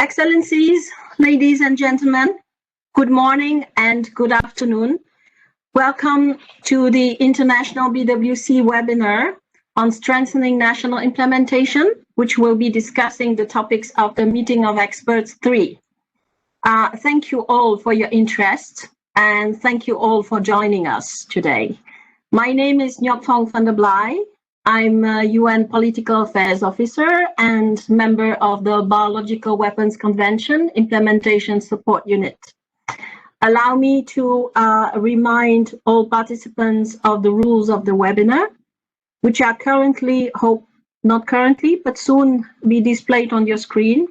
Excellencies, ladies and gentlemen, good morning and good afternoon. Welcome to the International BWC webinar on strengthening national implementation, which will be discussing the topics of the Meeting of Experts 3. Thank you all for your interest and thank you all for joining us today. My name is Nyokfong van der Blai. I'm a UN Political Affairs Officer and member of the Biological Weapons Convention Implementation Support Unit. Allow me to remind all participants of the rules of the webinar, which are not currently, but soon be displayed on your screen.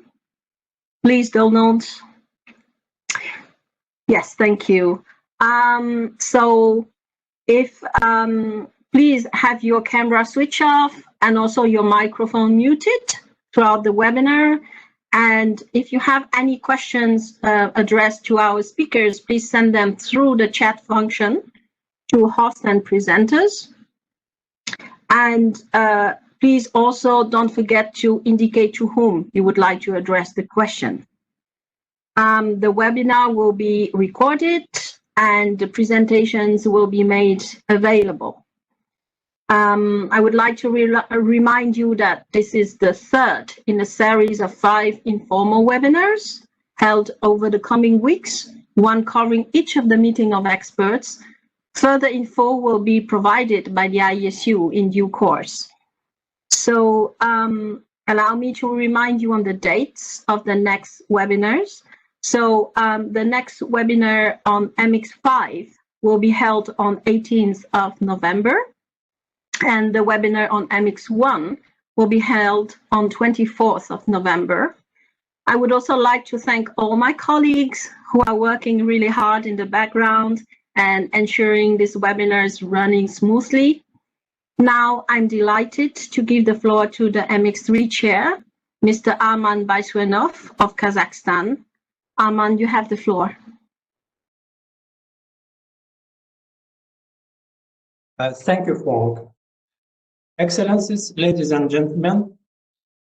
Please do note. Yes, thank you. Please have your camera switch off and also your microphone muted throughout the webinar. And if you have any questions addressed to our speakers, please send them through the chat function to host and presenters. And please also don't forget to indicate to whom you would like to address the question. The webinar will be recorded and the presentations will be made available. I would like to remind you that this is the third in a series of 5 informal webinars held over the coming weeks, one covering each of the Meeting of Experts. Further info will be provided by the ISU in due course. So allow me to remind you on the dates of the next webinars. So the next webinar on MX5 will be held on 18th of November. And the webinar on MX1 will be held on 24th of November. I would also like to thank all my colleagues who are working really hard in the background and ensuring this webinar is running smoothly. Now I'm delighted to give the floor to the MX3 chair, Mr. Arman Baiswenov of Kazakhstan. Arman, you have the floor. Thank you, Fong. Excellencies, ladies and gentlemen,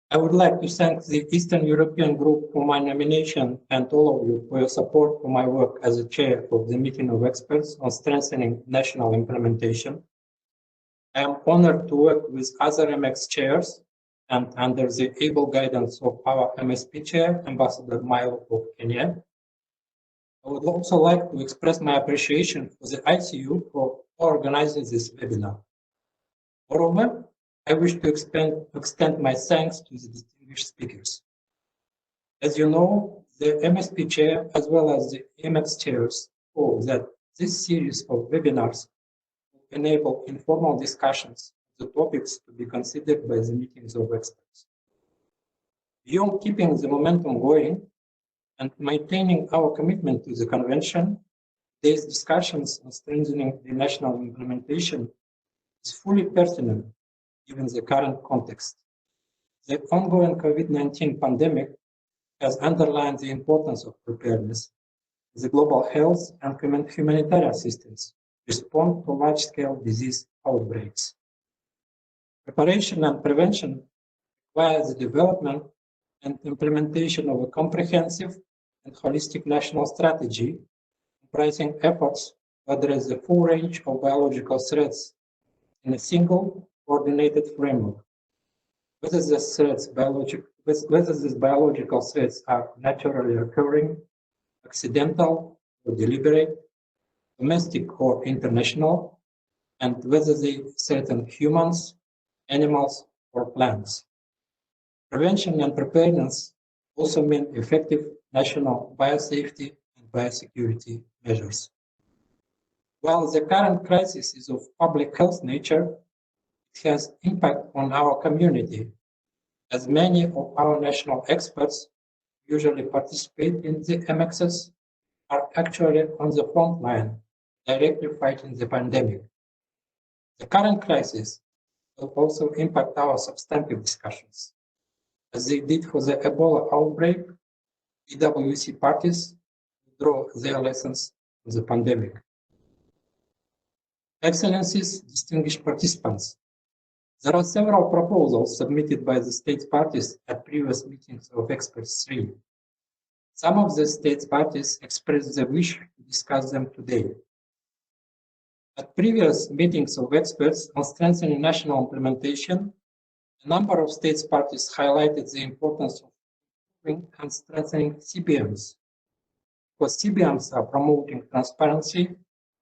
I would like to thank the Eastern European Group for my nomination and all of you for your support for my work as a chair of the Meeting of Experts on strengthening national implementation. I am honored to work with other MX chairs and under the able guidance of our MSP chair, Ambassador Milo of Kenya. I would also like to express my appreciation for the ICU for organizing this webinar. Moreover, I wish to extend my thanks to the distinguished speakers. As you know, the MSP chair as well as the MX chairs hope that this series of webinars will enable informal discussions of the topics to be considered by the meetings of experts. Beyond keeping the momentum going and maintaining our commitment to the convention, today's discussions on strengthening the national implementation is fully pertinent given the current context. The ongoing COVID-19 pandemic has underlined the importance of preparedness. The global health and humanitarian systems respond to large-scale disease outbreaks. Preparation and prevention require the development and implementation of a comprehensive and holistic national strategy comprising efforts to address the full range of biological threats in a single coordinated framework. Whether these biological threats are naturally occurring, accidental or deliberate, domestic or international, and whether they threaten humans, animals, or plants. Prevention and preparedness also mean effective national biosafety and biosecurity measures. While the current crisis is of public health nature, it has impact on our community, as many of our national experts usually participate in the MXs are actually on the front line, directly fighting the pandemic. The current crisis will also impact our substantive discussions. As they did for the Ebola outbreak, BWC parties draw their lessons from the pandemic. Excellencies, distinguished participants, there are several proposals submitted by the state parties at previous meetings of Experts 3 Some of the states parties expressed the wish to discuss them today. At previous meetings of experts on strengthening national implementation, a number of states parties highlighted the importance of improving and strengthening CBMs, because CBMs are promoting transparency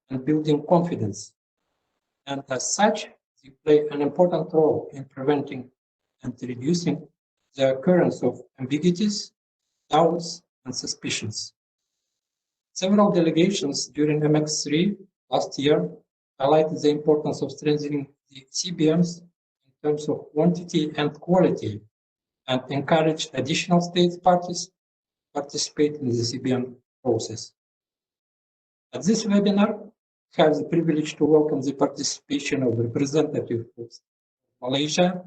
and building confidence, and as such, they play an important role in preventing and reducing the occurrence of ambiguities, doubts, and suspicions. Several delegations during MX3 last year highlighted the importance of strengthening the CBMs in terms of quantity and quality, and encouraged additional state parties to participate in the CBM process. At this webinar, I have the privilege to welcome the participation of representatives of Malaysia,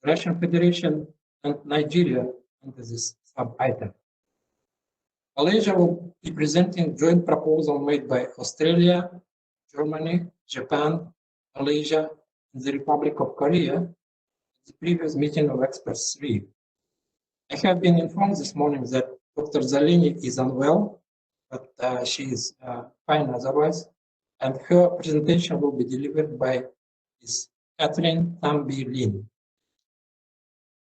Russian Federation, and Nigeria under this sub-item. Malaysia will be presenting joint proposal made by Australia, Germany, Japan, Malaysia, and the Republic of Korea at the previous meeting of Experts 3. I have been informed this morning that Dr. Zalini is unwell, but she is fine otherwise, and her presentation will be delivered by Ms. Catherine Tambi-Lin.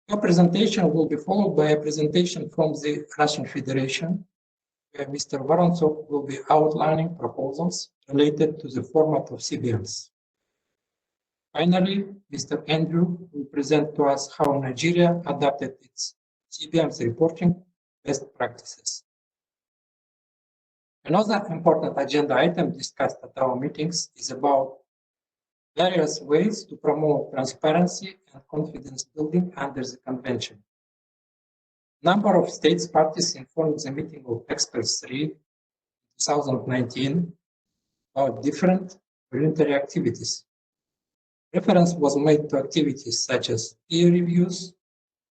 Her presentation will be followed by a presentation from the Russian Federation, where Mr. Vorontsov will be outlining proposals related to the format of CBMs. Finally, Mr. Andrew will present to us how Nigeria adapted its CBMs reporting best practices. Another important agenda item discussed at our meetings is about various ways to promote transparency and confidence building under the Convention. Number of states parties informed the meeting of Experts 3 in 2019 about different voluntary activities. Reference was made to activities such as peer reviews,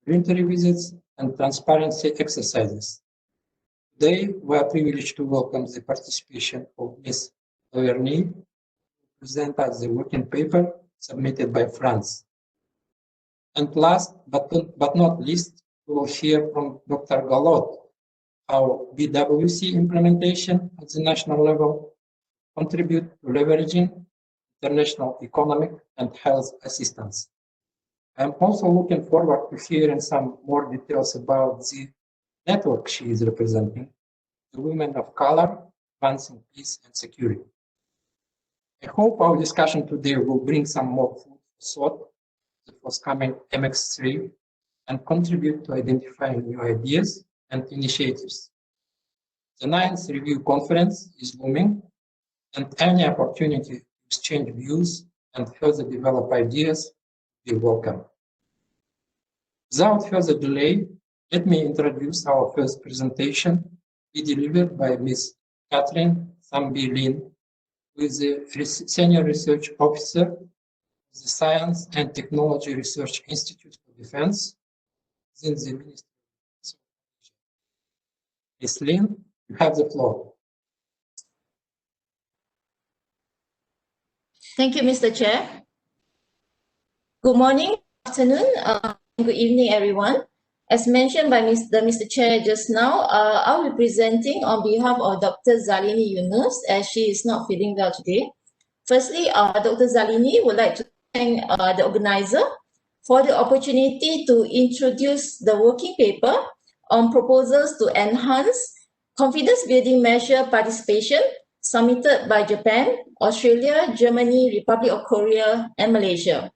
voluntary visits, and transparency exercises. Today, we are privileged to welcome the participation of Ms. Laverny, who presents us the working paper submitted by France. And last but not least, we will hear from Dr. Galot how BWC implementation at the national level contribute to leveraging international economic and health assistance. I am also looking forward to hearing some more details about the network she is representing, the Women of Color, Advancing Peace and Security. I hope our discussion today will bring some more food for thought to the forthcoming MX3 and contribute to identifying new ideas and initiatives. The 9th review conference is looming, and any opportunity to exchange views and further develop ideas will be welcome. Without further delay, let me introduce our first presentation, be delivered by Ms. Catherine Tambi-Lin, who is the Senior Research Officer of the Science and Technology Research Institute for Defense within the Ministry of Defense. Ms. Lin, you have the floor. Thank you, Mr. Chair. Good morning, afternoon, good evening, everyone. As mentioned by Mr. Chair just now, I'll be presenting on behalf of Dr. Zalini Yunus, as she is not feeling well today. Firstly, Dr. Zalini would like to thank the organizer for the opportunity to introduce the working paper on proposals to enhance confidence building measure participation submitted by Japan, Australia, Germany, Republic of Korea, and Malaysia.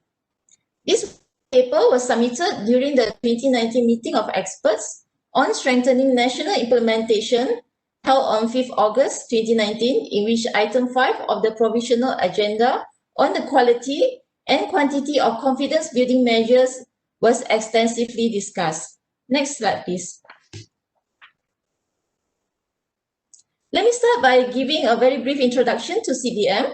This paper was submitted during the 2019 meeting of experts on strengthening national implementation held on 5th August 2019, in which item 5 of the provisional agenda on the quality and quantity of confidence building measures was extensively discussed. Next slide, please. Let me start by giving a very brief introduction to CBM.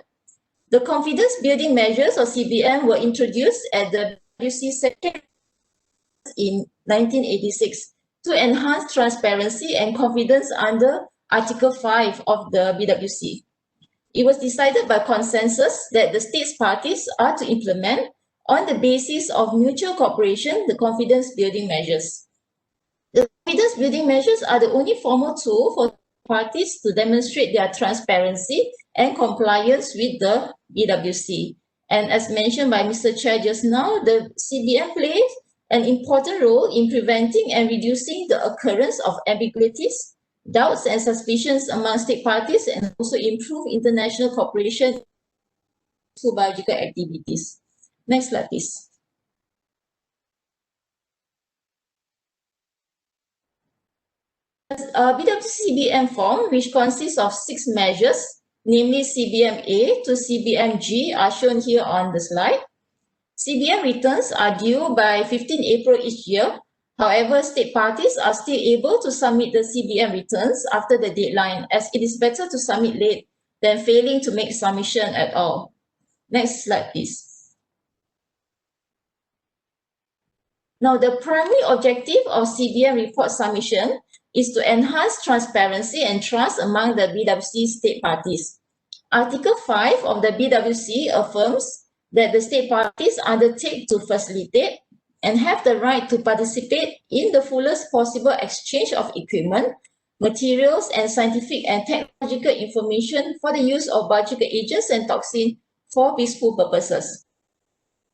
The confidence building measures, or CBM, were introduced at the BWC second in 1986 to enhance transparency and confidence under Article 5 of the BWC. It was decided by consensus that the states parties are to implement, on the basis of mutual cooperation, the confidence building measures. The Confidence building measures are the only formal tool for parties to demonstrate their transparency and compliance with the BWC. And as mentioned by Mr. Chair just now, the CBM plays an important role in preventing and reducing the occurrence of ambiguities, doubts and suspicions among state parties, and also improve international cooperation to biological activities. Next slide, please. BWC-CBM form, which consists of 6 measures, namely CBM-A to CBM-G, are shown here on the slide. CBM returns are due by 15 April each year. However, state parties are still able to submit the CBM returns after the deadline, as it is better to submit late than failing to make submission at all. Next slide, please. Now, the primary objective of CBM report submission is to enhance transparency and trust among the BWC state parties. Article 5 of the BWC affirms that the state parties undertake to facilitate and have the right to participate in the fullest possible exchange of equipment, materials, and scientific and technological information for the use of biological agents and toxins for peaceful purposes.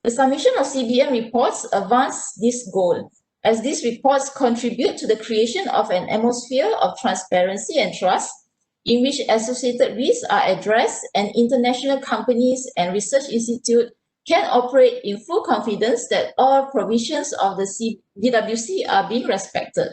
The submission of CBM reports advance this goal, as these reports contribute to the creation of an atmosphere of transparency and trust in which associated risks are addressed and international companies and research institutes can operate in full confidence that all provisions of the BWC are being respected.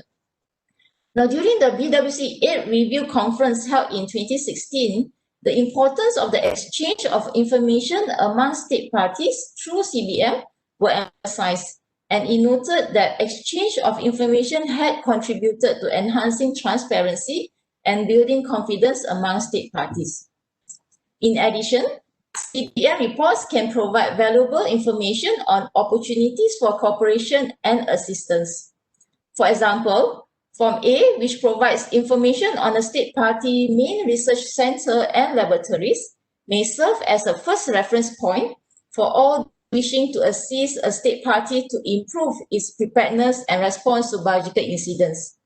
Now, during the BWC 8 review conference held in 2016, the importance of the exchange of information among state parties through CBM were emphasized, and it noted that exchange of information had contributed to enhancing transparency and building confidence among state parties. In addition, CBM reports can provide valuable information on opportunities for cooperation and assistance. For example, Form A, which provides information on a state party main research center and laboratories, may serve as a first reference point for all wishing to assist a state party to improve its preparedness and response to biological incidents.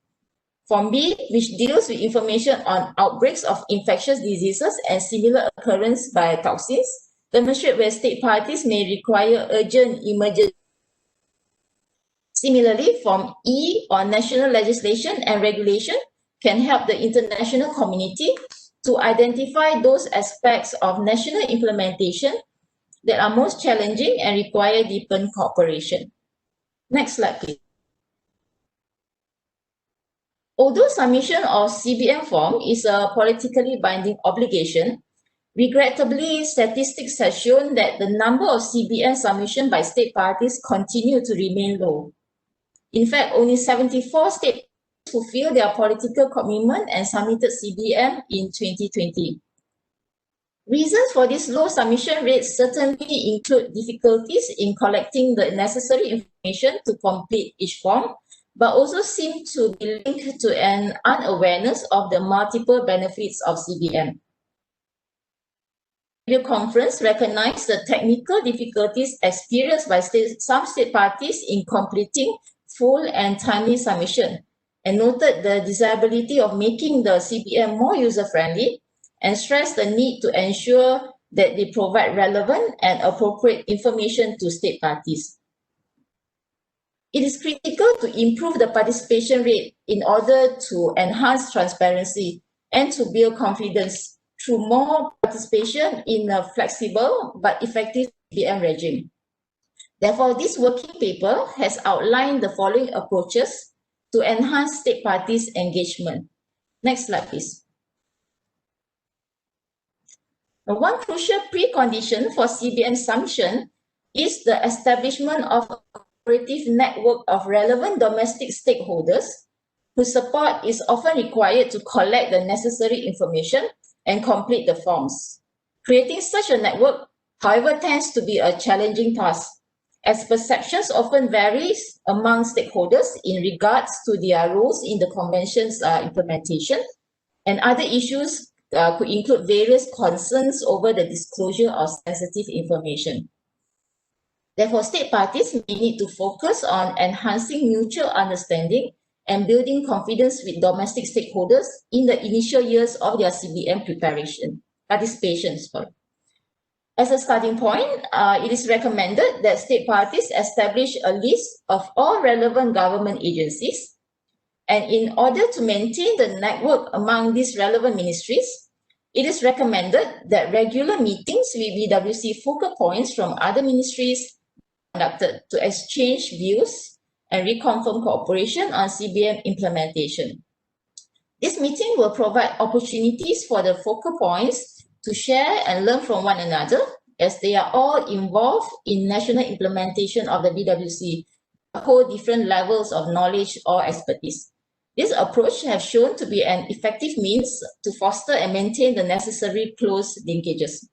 Form B, which deals with information on outbreaks of infectious diseases and similar occurrence by toxins, demonstrate where state parties may require urgent emergency. Similarly, Form E on national legislation and regulation can help the international community to identify those aspects of national implementation that are most challenging and require deepened cooperation. Next slide, please. Although submission of CBM form is a politically binding obligation, regrettably, statistics have shown that the number of CBM submission by state parties continue to remain low. In fact, only 74 states fulfilled their political commitment and submitted CBM in 2020. Reasons for this low submission rate certainly include difficulties in collecting the necessary information to complete each form, but also seem to be linked to an unawareness of the multiple benefits of CBM. The conference recognized the technical difficulties experienced by some state parties in completing full and timely submission, and noted the desirability of making the CBM more user-friendly, and stressed the need to ensure that they provide relevant and appropriate information to state parties. It is critical to improve the participation rate in order to enhance transparency and to build confidence through more participation in a flexible but effective CBM regime. Therefore, this working paper has outlined the following approaches to enhance state parties' engagement. Next slide, please. One crucial precondition for CBM submission is the establishment of a cooperative network of relevant domestic stakeholders whose support is often required to collect the necessary information and complete the forms. Creating such a network, however, tends to be a challenging task, as perceptions often vary among stakeholders in regards to their roles in the convention's implementation, and other issues could include various concerns over the disclosure of sensitive information. Therefore, state parties may need to focus on enhancing mutual understanding and building confidence with domestic stakeholders in the initial years of their CBM participation. As a starting point, it is recommended that state parties establish a list of all relevant government agencies. And in order to maintain the network among these relevant ministries, it is recommended that regular meetings with BWC focal points from other ministries are conducted to exchange views and reconfirm cooperation on CBM implementation. This meeting will provide opportunities for the focal points to share and learn from one another, as they are all involved in national implementation of the BWC, hold different levels of knowledge or expertise. This approach has shown to be an effective means to foster and maintain the necessary close linkages.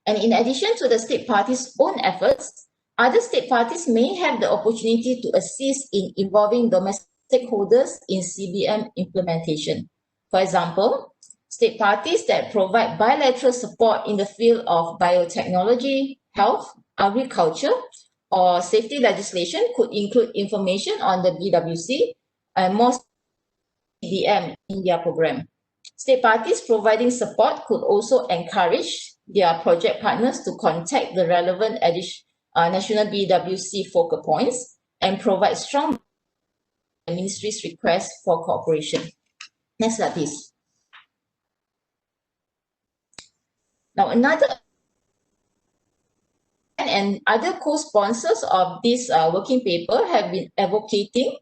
And in addition to the state parties' own efforts, other state parties may have the opportunity to assist in involving domestic stakeholders in CBM implementation. For example, state parties that provide bilateral support in the field of biotechnology, health, agriculture, or safety legislation could include information on the BWC and more CBM in their program. State parties providing support could also encourage their project partners to contact the relevant national BWC focal points and provide strong ministry's request for cooperation. Next slide, please. Now, another and other co-sponsors of this working paper have been advocating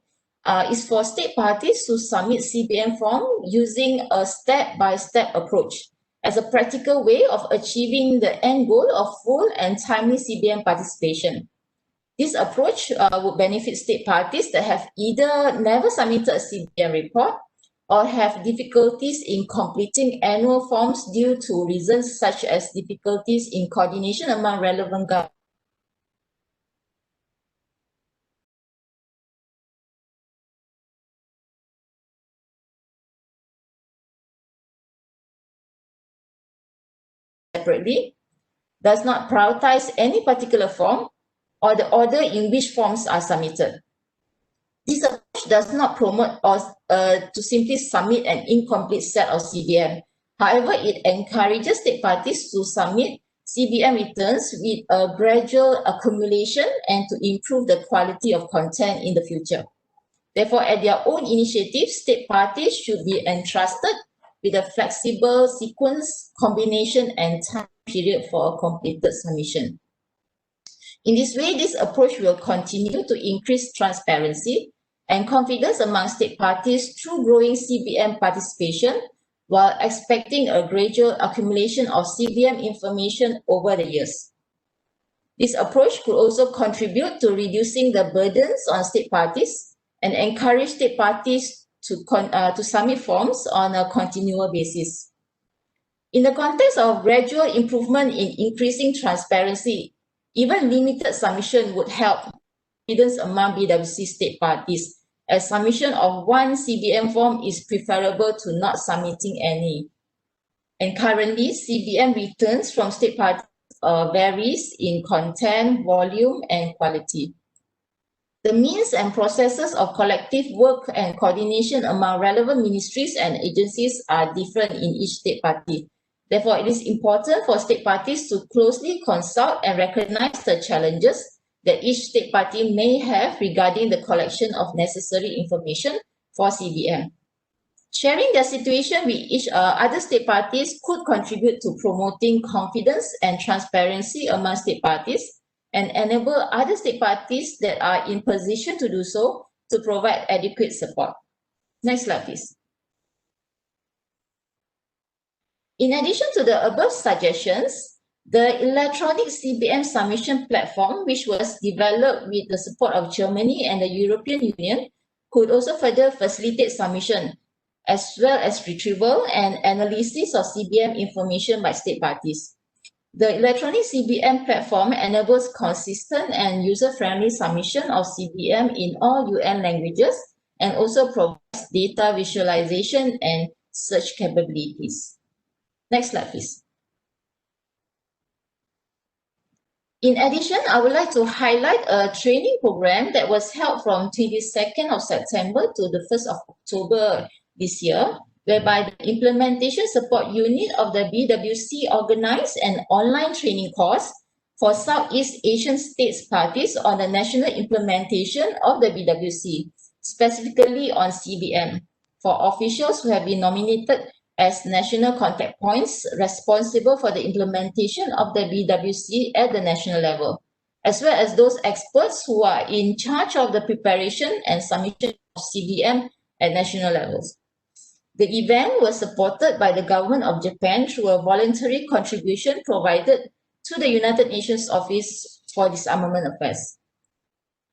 is for state parties to submit CBM form using a step-by-step approach as a practical way of achieving the end goal of full and timely CBM participation. This approach would benefit state parties that have either never submitted a CBM report or have difficulties in completing annual forms due to reasons such as difficulties in coordination among relevant governments. Separately, does not prioritize any particular form or the order in which forms are submitted. This approach does not promote or to simply submit an incomplete set of CBM. However, it encourages state parties to submit CBM returns with a gradual accumulation and to improve the quality of content in the future. Therefore, at their own initiative, state parties should be entrusted with a flexible sequence, combination, and time period for a completed submission. In this way, this approach will continue to increase transparency and confidence among state parties through growing CBM participation, while expecting a gradual accumulation of CBM information over the years. This approach could also contribute to reducing the burdens on state parties and encourage state parties to submit forms on a continual basis. In the context of gradual improvement in increasing transparency, even limited submission would help confidence among BWC state parties, as submission of one CBM form is preferable to not submitting any. And currently, CBM returns from state parties varies in content, volume, and quality. The means and processes of collective work and coordination among relevant ministries and agencies are different in each state party. Therefore, it is important for state parties to closely consult and recognize the challenges that each state party may have regarding the collection of necessary information for CBM. Sharing their situation with each other state parties could contribute to promoting confidence and transparency among state parties and enable other state parties that are in position to do so to provide adequate support. Next slide, please. In addition to the above suggestions, the electronic CBM submission platform, which was developed with the support of Germany and the European Union, could also further facilitate submission, as well as retrieval and analysis of CBM information by state parties. The electronic CBM platform enables consistent and user-friendly submission of CBM in all UN languages and also provides data visualization and search capabilities. Next slide, please. In addition, I would like to highlight a training program that was held from 22nd of September to the 1st of October this year, whereby the Implementation Support Unit of the BWC organized an online training course for Southeast Asian states parties on the national implementation of the BWC, specifically on CBM, for officials who have been nominated as national contact points responsible for the implementation of the BWC at the national level, as well as those experts who are in charge of the preparation and submission of CBM at national levels. The event was supported by the government of Japan through a voluntary contribution provided to the United Nations Office for Disarmament Affairs.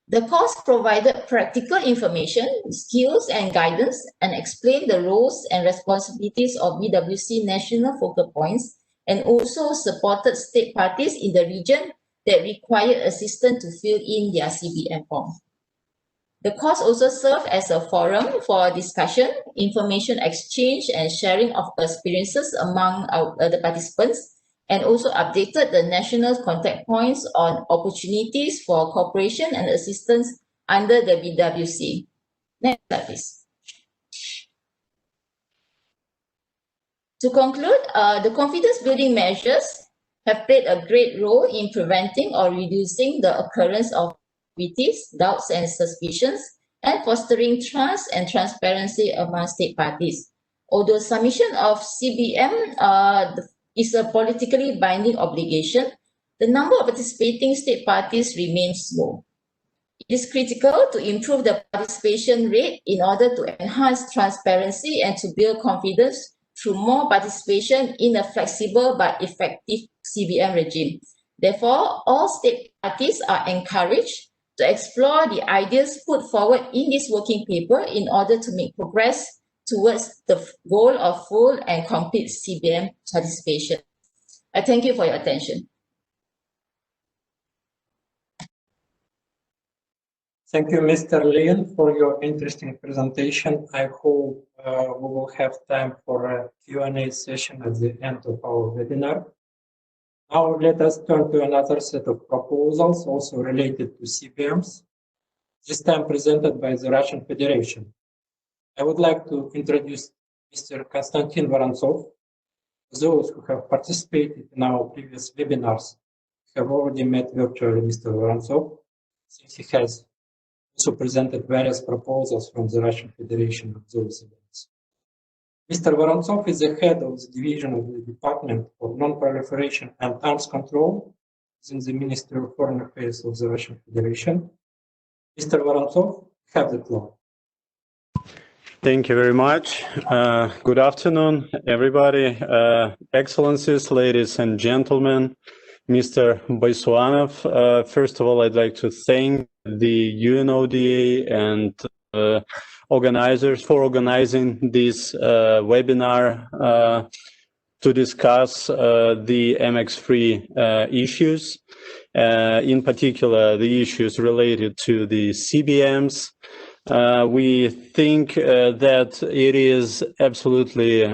The course provided practical information, skills, and guidance, and explained the roles and responsibilities of BWC national focal points, and also supported state parties in the region that required assistance to fill in their CBM form. The course also served as a forum for discussion, information exchange, and sharing of experiences among the participants, and also updated the national contact points on opportunities for cooperation and assistance under the BWC. Next slide, please. To conclude, the confidence building measures have played a great role in preventing or reducing the occurrence of ambiguities, doubts, and suspicions, and fostering trust and transparency among state parties. Although submission of CBM is a politically binding obligation, the number of participating state parties remains low. It is critical to improve the participation rate in order to enhance transparency and to build confidence through more participation in a flexible but effective CBM regime. Therefore, all state parties are encouraged to explore the ideas put forward in this working paper in order to make progress towards the goal of full and complete CBM participation. I thank you for your attention. Thank you, Mr. Lin, for your interesting presentation. I hope we will have time for a Q&A session at the end of our webinar. Now let us turn to another set of proposals also related to CBMs, this time presented by the Russian Federation. I would like to introduce Mr. Konstantin Vorontsov. Those who have participated in our previous webinars have already met virtually Mr. Vorontsov, since he has also presented various proposals from the Russian Federation at those events. Mr. Vorontsov is the head of the division of the Department for Non-Proliferation and Arms Control within the Ministry of Foreign Affairs of the Russian Federation. Mr. Vorontsov, have the floor. Thank you very much. Good afternoon, everybody. Excellencies, ladies and gentlemen, Mr. Boisuanov. First of all, I'd like to thank the UNODA and organizers for organizing this webinar to discuss the MX3 issues, in particular the issues related to the CBMs. We think that it is absolutely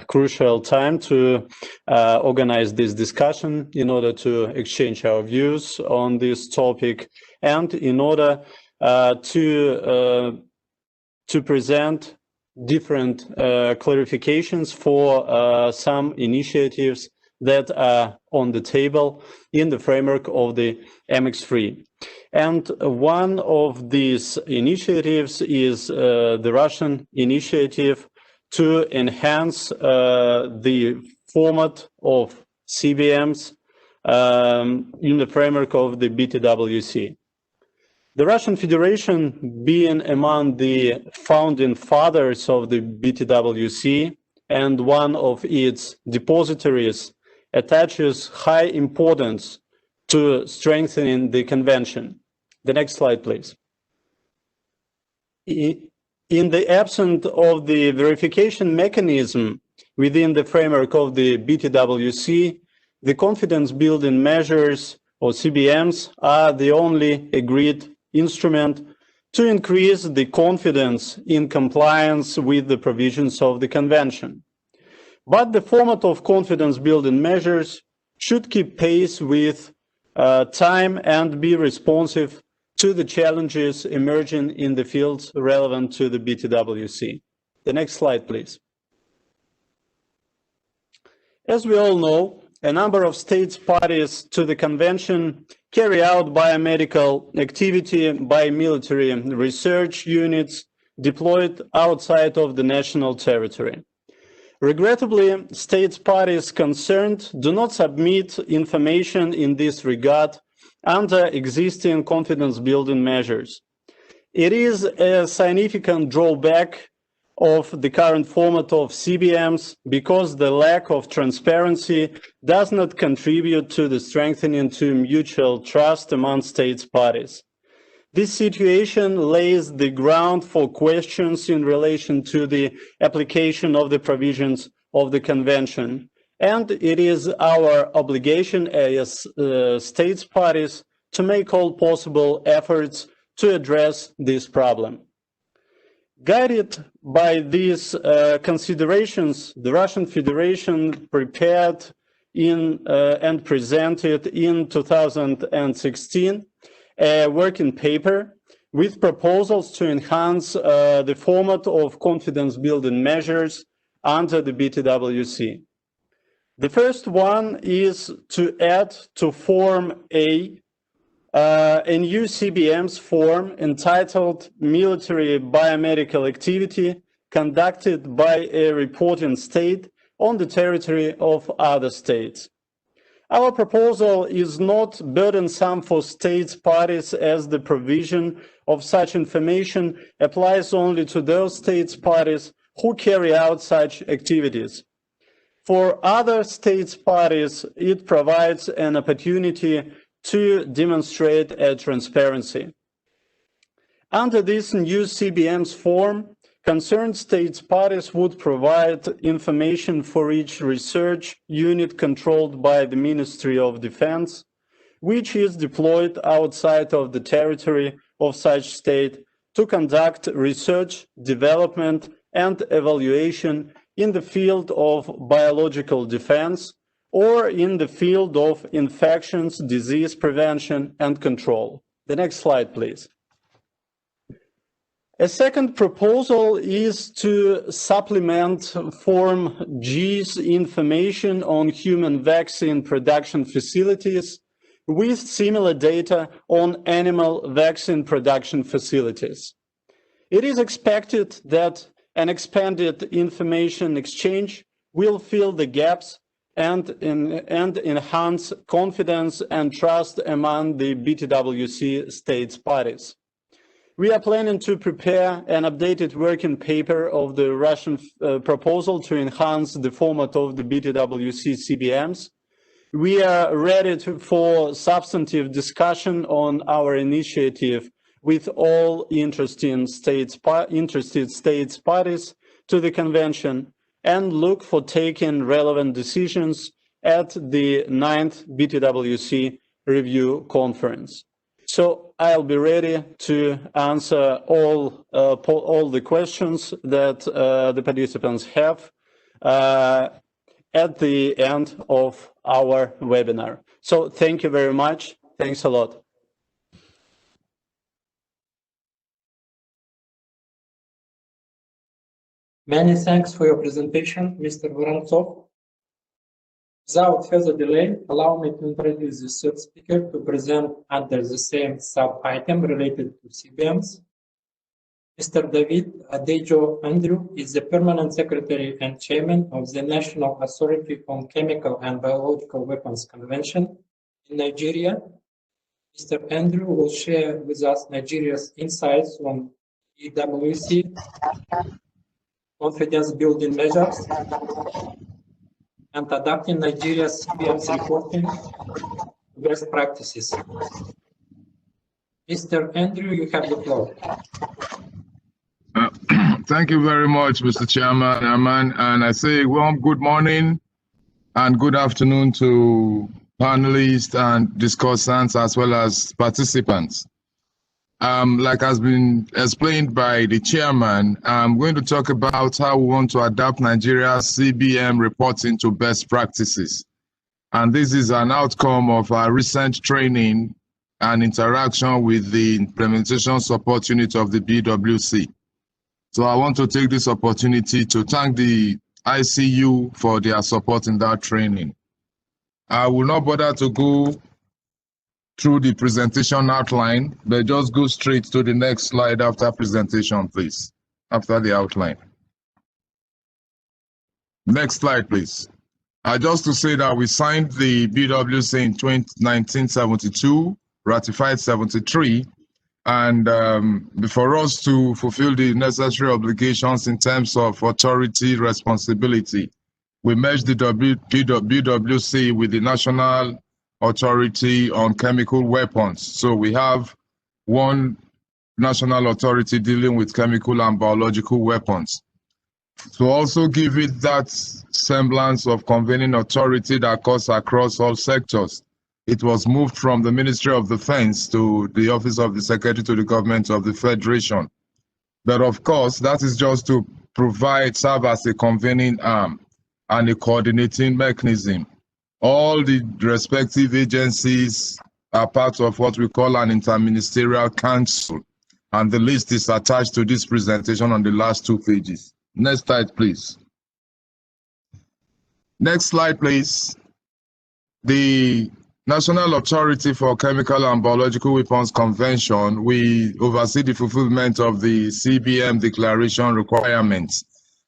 crucial time to organize this discussion in order to exchange our views on this topic and in order to present different clarifications for some initiatives that are on the table in the framework of the MX3. And one of these initiatives is the Russian initiative to enhance the format of CBMs in the framework of the BTWC. The Russian Federation, being among the founding fathers of the BTWC and one of its depositories, attaches high importance to strengthening the convention. The next slide, please. In the absence of the verification mechanism within the framework of the BTWC, the confidence building measures, or CBMs, are the only agreed instrument to increase the confidence in compliance with the provisions of the convention. But the format of confidence building measures should keep pace with time and be responsive to the challenges emerging in the fields relevant to the BTWC. The next slide, please. As we all know, a number of states parties to the convention carry out biomedical activity by military research units deployed outside of the national territory. Regrettably, states parties concerned do not submit information in this regard under existing confidence-building measures. It is a significant drawback of the current format of CBMs because the lack of transparency does not contribute to the strengthening to mutual trust among states parties. This situation lays the ground for questions in relation to the application of the provisions of the Convention, and it is our obligation as states parties to make all possible efforts to address this problem. Guided by these considerations, the Russian Federation prepared and presented in 2016 a working paper with proposals to enhance the format of confidence-building measures under the BTWC. The first one is to add to Form A new CBM's form entitled Military Biomedical Activity conducted by a reporting state on the territory of other states. Our proposal is not burdensome for states parties as the provision of such information applies only to those states parties who carry out such activities. For other states parties, it provides an opportunity to demonstrate a transparency. Under this new CBM's form, concerned states parties would provide information for each research unit controlled by the Ministry of Defense, which is deployed outside of the territory of such state to conduct research, development, and evaluation in the field of biological defense or in the field of infections, disease prevention, and control. The next slide, please. A second proposal is to supplement Form G's information on human vaccine production facilities with similar data on animal vaccine production facilities. It is expected that an expanded information exchange will fill the gaps and enhance confidence and trust among the BTWC states parties. We are planning to prepare an updated working paper of the Russian proposal to enhance the format of the BTWC CBMs. We are ready for substantive discussion on our initiative with all interested states parties to the convention and look for taking relevant decisions at the 9th BTWC review conference. So I'll be ready to answer all the questions that the participants have at the end of our webinar. So thank you very much. Thanks a lot. Many thanks for your presentation, Mr. Vorontsov. Without further delay, allow me to introduce the third speaker to present under the same sub-item related to CBMs. Mr. David Adejo Andrew is the Permanent Secretary and Chairman of the National Authority on Chemical and Biological Weapons Convention in Nigeria. Mr. Andrew will share with us Nigeria's insights on EWC, confidence-building measures, and adapting Nigeria's CBM's reporting to best practices. Mr. Andrew, you have the floor. Thank you very much, Mr. Chairman, and I say warm good morning and good afternoon to panelists and discussants as well as participants. Like has been explained by the chairman, I'm going to talk about how we want to adapt Nigeria's CBM reporting to best practices. And this is an outcome of our recent training and interaction with the implementation support unit of the BWC. So I want to take this opportunity to thank the ICU for their support in that training. I will not bother to go through the presentation outline, but just go straight to the next slide after presentation, please, after the outline. Next slide, please. Just to say that we signed the BWC in 1972, ratified 73, and for us to fulfill the necessary obligations in terms of authority responsibility, we merged the BWC with the National Authority on Chemical Weapons. So we have one national authority dealing with chemical and biological weapons. To also give it that semblance of convening authority that cuts across all sectors, it was moved from the Ministry of Defense to the Office of the Secretary to the Government of the Federation. But of course, that is just to serve as a convening arm and a coordinating mechanism. All the respective agencies are part of what we call an interministerial council, and the list is attached to this presentation on the last 2 pages. Next slide, please. Next slide, please. The National Authority for Chemical and Biological Weapons Convention, we oversee the fulfillment of the CBM declaration requirements,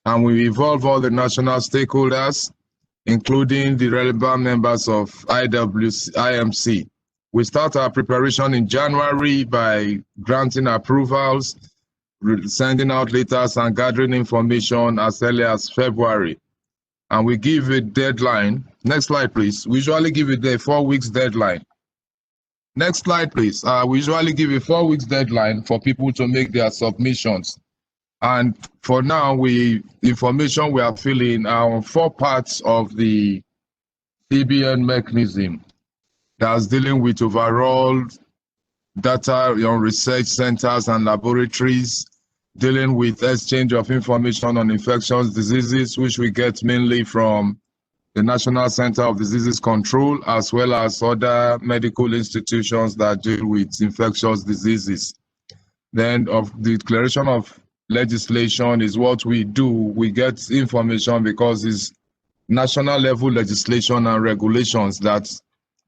and we involve all the national stakeholders, including the relevant members of IMC. We start our preparation in January by granting approvals, sending out letters and gathering information as early as February. And we give a deadline. Next slide, please. We usually give it a 4 weeks deadline. Next slide, please. We usually give a 4 weeks deadline for people to make their submissions. And for now, information we are filling are 4 parts of the CBN mechanism that's dealing with overall data on research centers and laboratories, dealing with exchange of information on infectious diseases, which we get mainly from the National Center of Diseases Control, as well as other medical institutions that deal with infectious diseases. Then of the declaration of legislation is what we do. We get information because it's national level legislation and regulations that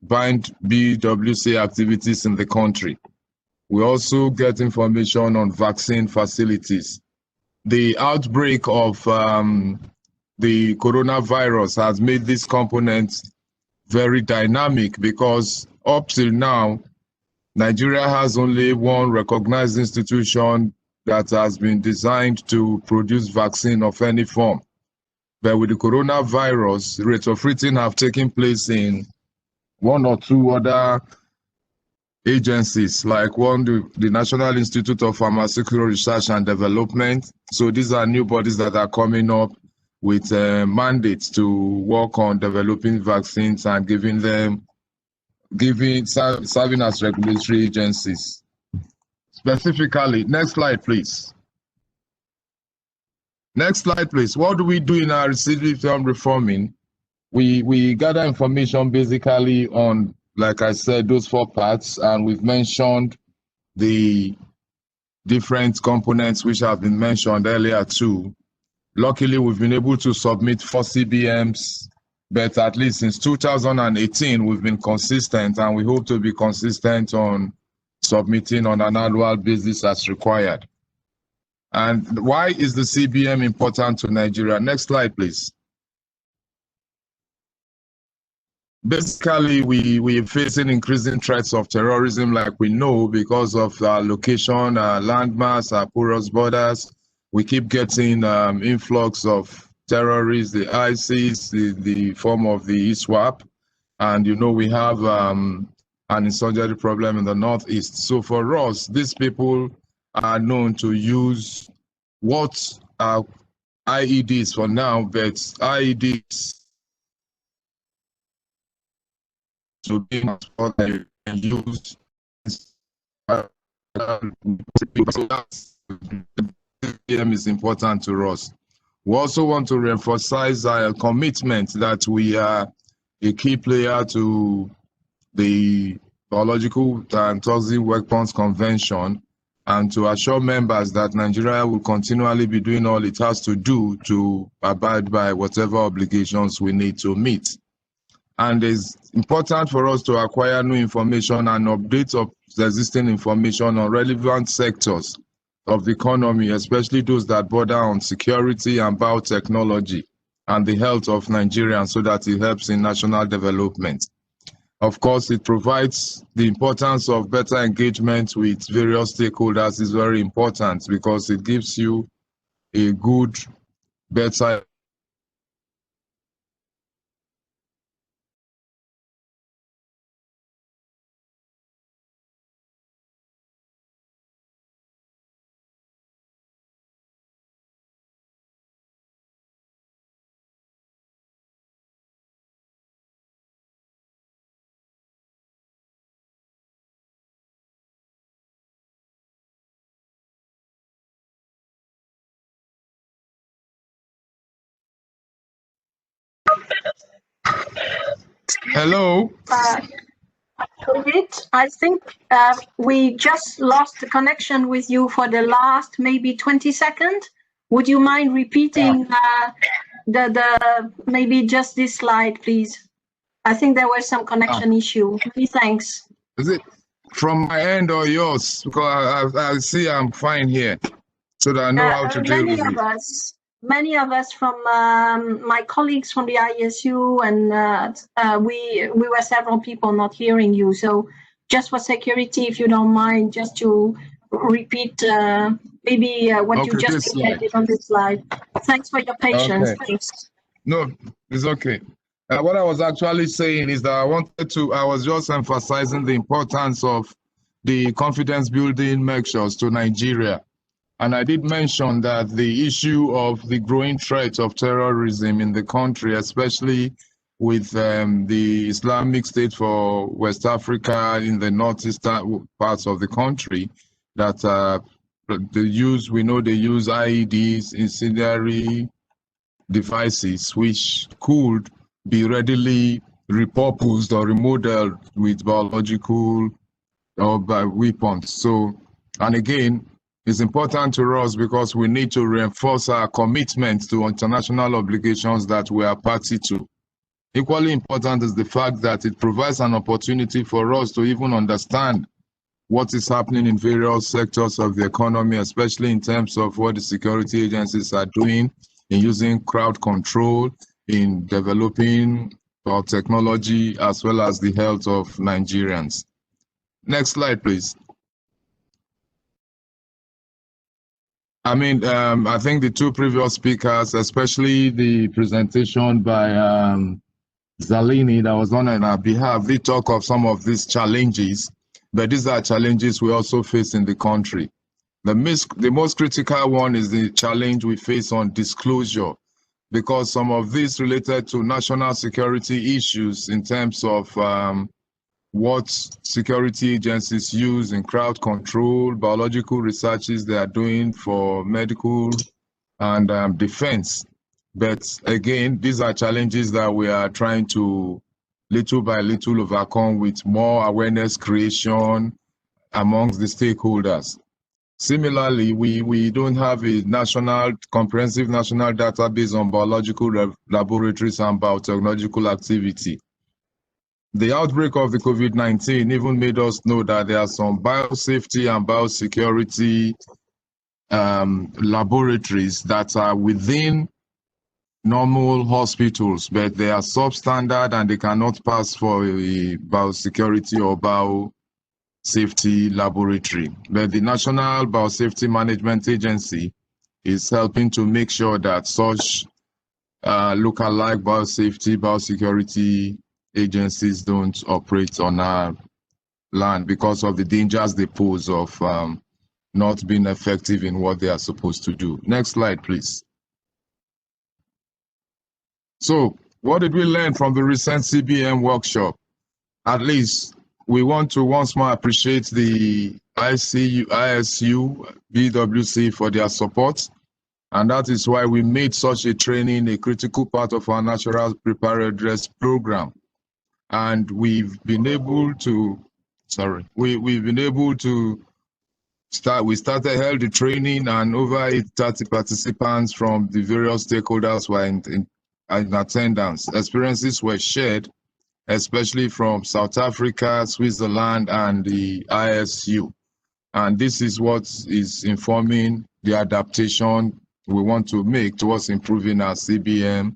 bind BWC activities in the country. We also get information on vaccine facilities. The outbreak of the coronavirus has made this component very dynamic because up till now, Nigeria has only one recognized institution that has been designed to produce vaccine of any form. But with the coronavirus, retrofitting have taken place in 1 or 2 other agencies, like the National Institute of Pharmaceutical Research and Development. So these are new bodies that are coming up with mandates to work on developing vaccines and serving as regulatory agencies. Specifically, next slide, please. Next slide, please. What do we do in our recidivism film reforming? We gather information basically on, like I said, those 4 parts, and we've mentioned the different components which have been mentioned earlier too. Luckily, we've been able to submit 4 CBMs, but at least since 2018, we've been consistent, and we hope to be consistent on submitting on an annual basis as required. And why is the CBM important to Nigeria? Next slide, please. Basically, we're facing increasing threats of terrorism, like we know, because of our location, our landmass, our porous borders. We keep getting influx of terrorists, the ISIS, the form of the ISWAP, and we have an insurgency problem in the northeast. So for us, these people are known to use what are IEDs for now, but IEDs to be used. Is important to us. We also want to reemphasize our commitment that we are a key player to the Biological and Toxic Weapons Convention, and to assure members that Nigeria will continually be doing all it has to do to abide by whatever obligations we need to meet. And it's important for us to acquire new information and updates of the existing information on relevant sectors of the economy, especially those that border on security and biotechnology and the health of Nigerians, so that it helps in national development. Of course, it provides the importance of better engagement with various stakeholders is very important, because it gives you a good, better Hello? I think we just lost the connection with you for the last maybe 20 seconds. Would you mind repeating the maybe just this slide, please? I think there was some connection issue. Many thanks. Is it from my end or yours? Because I see I'm fine here, so that I know how to deal with it. Many of us from my colleagues from the ISU, and we were several people not hearing you. So just for security, if you don't mind, just to repeat maybe what you just presented on this slide. Thanks for your patience. Okay. Thanks. No, it's okay. What I was actually saying is that I was just emphasizing the importance of the confidence building measures to Nigeria. And I did mention that the issue of the growing threat of terrorism in the country, especially with the Islamic State for West Africa in the northeastern parts of the country, that we know they use IEDs, incendiary devices, which could be readily repurposed or remodeled with biological or by weapons. So, and again, it's important to us because we need to reinforce our commitment to international obligations that we are party to. Equally important is the fact that it provides an opportunity for us to even understand what is happening in various sectors of the economy, especially in terms of what the security agencies are doing in using crowd control, in developing technology, as well as the health of Nigerians. Next slide, please. I think the two previous speakers, especially the presentation by Zalini that was on our behalf, they talk of some of these challenges, but these are challenges we also face in the country. The most critical one is the challenge we face on disclosure, because some of these related to national security issues in terms of what security agencies use in crowd control, biological researches they are doing for medical and defense. But again, these are challenges that we are trying to little by little overcome with more awareness creation amongst the stakeholders. Similarly, we don't have a comprehensive national database on biological laboratories and biotechnological activity. The outbreak of the COVID-19 even made us know that there are some biosafety and biosecurity laboratories that are within normal hospitals, but they are substandard and they cannot pass for a biosecurity or biosafety laboratory. But the National Biosafety Management Agency is helping to make sure that such lookalike biosafety, biosecurity agencies don't operate on our land because of the dangers they pose of not being effective in what they are supposed to do. Next slide, please. So, what did we learn from the recent CBM workshop? At least, we want to once more appreciate the ISU, BWC for their support. And that is why we made such a training a critical part of our National Preparedness program. And we've been able to, we've been able to we held the training, and over 30 participants from the various stakeholders were in attendance. Experiences were shared, especially from South Africa, Switzerland, and the ISU. And this is what is informing the adaptation we want to make towards improving our CBM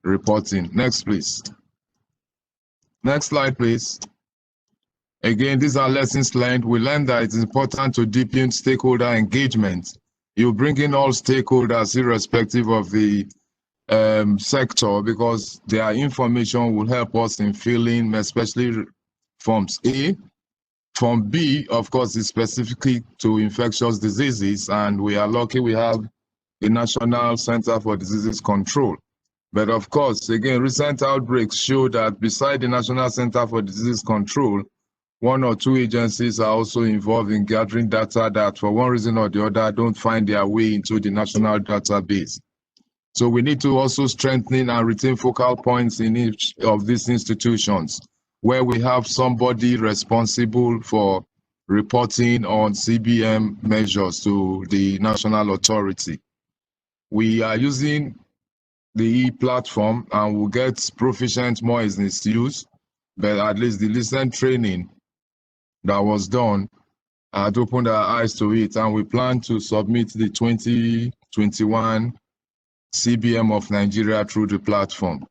reporting. Next, please. Next slide, please. Again, these are lessons learned. We learned that it's important to deepen stakeholder engagement. You bring in all stakeholders, irrespective of the sector, because their information will help us in filling, especially Forms A. Form B, of course, is specifically to infectious diseases, and we are lucky we have the National Center for Diseases Control. But of course, again, recent outbreaks show that beside the National Center for Disease Control, one or two agencies are also involved in gathering data that for one reason or the other don't find their way into the national database. So we need to also strengthen and retain focal points in each of these institutions where we have somebody responsible for reporting on CBM measures to the national authority. We are using the e-platform and we'll get proficient more in its use, but at least the recent training that was done had opened our eyes to it, and we plan to submit the 2021 CBM of Nigeria through the platform.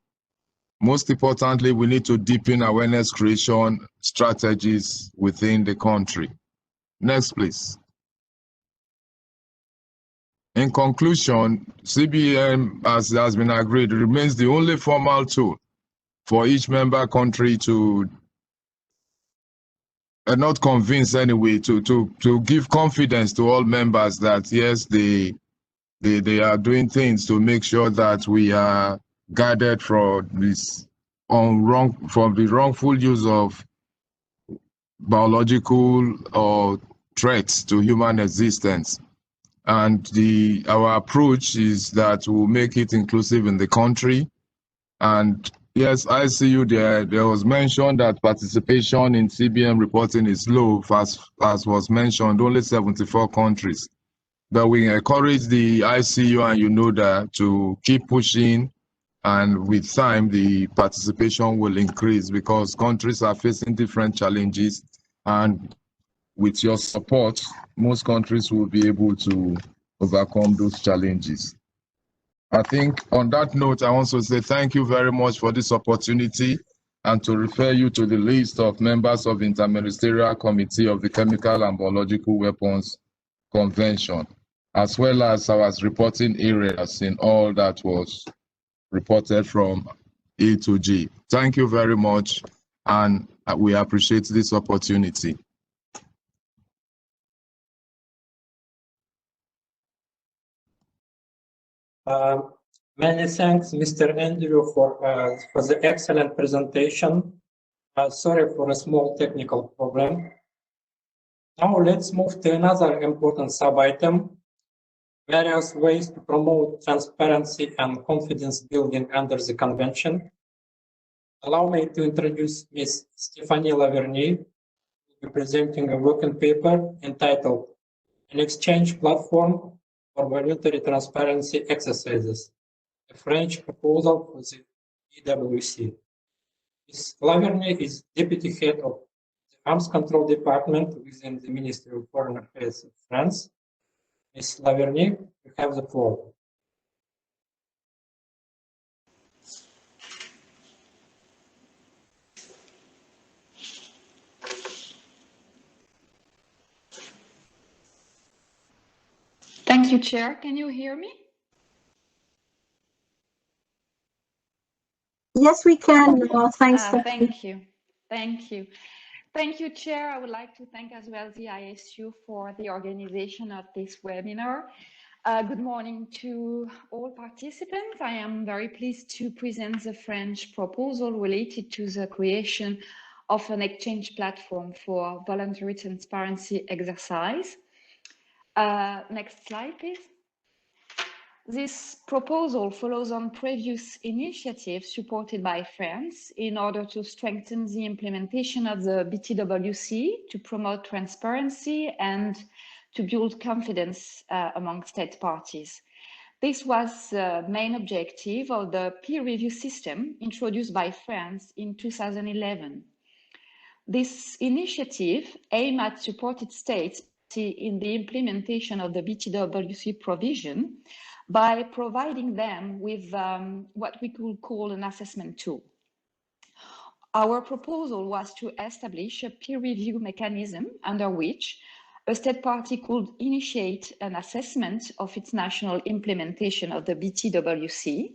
Most importantly, we need to deepen awareness creation strategies within the country. Next, please. In conclusion, CBM, as has been agreed, remains the only formal tool for each member country to not convince anyway, to give confidence to all members that yes, they are doing things to make sure that we are guarded from this from the wrongful use of biological or threats to human existence. And our approach is that we'll make it inclusive in the country. And yes, I see you there. There was mentioned that participation in CBM reporting is low, as was mentioned, only 74 countries. But we encourage the ICU and UNODA to keep pushing, and with time, the participation will increase because countries are facing different challenges. And with your support, most countries will be able to overcome those challenges. I think on that note, I want to say thank you very much for this opportunity and to refer you to the list of members of the Interministerial Committee of the Chemical and Biological Weapons Convention, as well as our reporting areas in all that was reported from A to G. Thank you very much, and we appreciate this opportunity. Many thanks, Mr. Andrew, for the excellent presentation. Sorry for a small technical problem. Now let's move to another important sub-item, various ways to promote transparency and confidence building under the convention. Allow me to introduce Ms. Stéphanie Lavernier, who will be presenting a working paper entitled An Exchange Platform for Voluntary Transparency Exercises, a French proposal for the EWC. Ms. Lavernier is Deputy Head of the Arms Control Department within the Ministry of Foreign Affairs of France. Ms. Lavernier, you have the floor. Thank you, Chair. Can you hear me? Yes, we can. Thanks. Thank you. Thank you. Thank you, Chair. I would like to thank as well the ISU for the organization of this webinar. Good morning to all participants. I am very pleased to present the French proposal related to the creation of an exchange platform for voluntary transparency exercise. Next slide, please. This proposal follows on previous initiatives supported by France in order to strengthen the implementation of the BTWC, to promote transparency and to build confidence among state parties. This was the main objective of the peer review system introduced by France in 2011. This initiative aimed at supporting states in the implementation of the BTWC provision by providing them with what we could call an assessment tool. Our proposal was to establish a peer review mechanism under which a state party could initiate an assessment of its national implementation of the BTWC.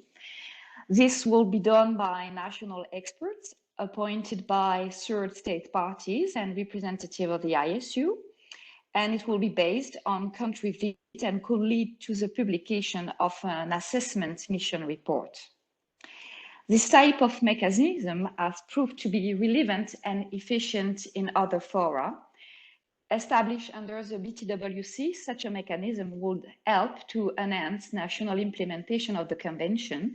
This will be done by national experts appointed by third state parties and representative of the ISU, and it will be based on country visit and could lead to the publication of an assessment mission report. This type of mechanism has proved to be relevant and efficient in other fora. Established under the BTWC, such a mechanism would help to enhance national implementation of the Convention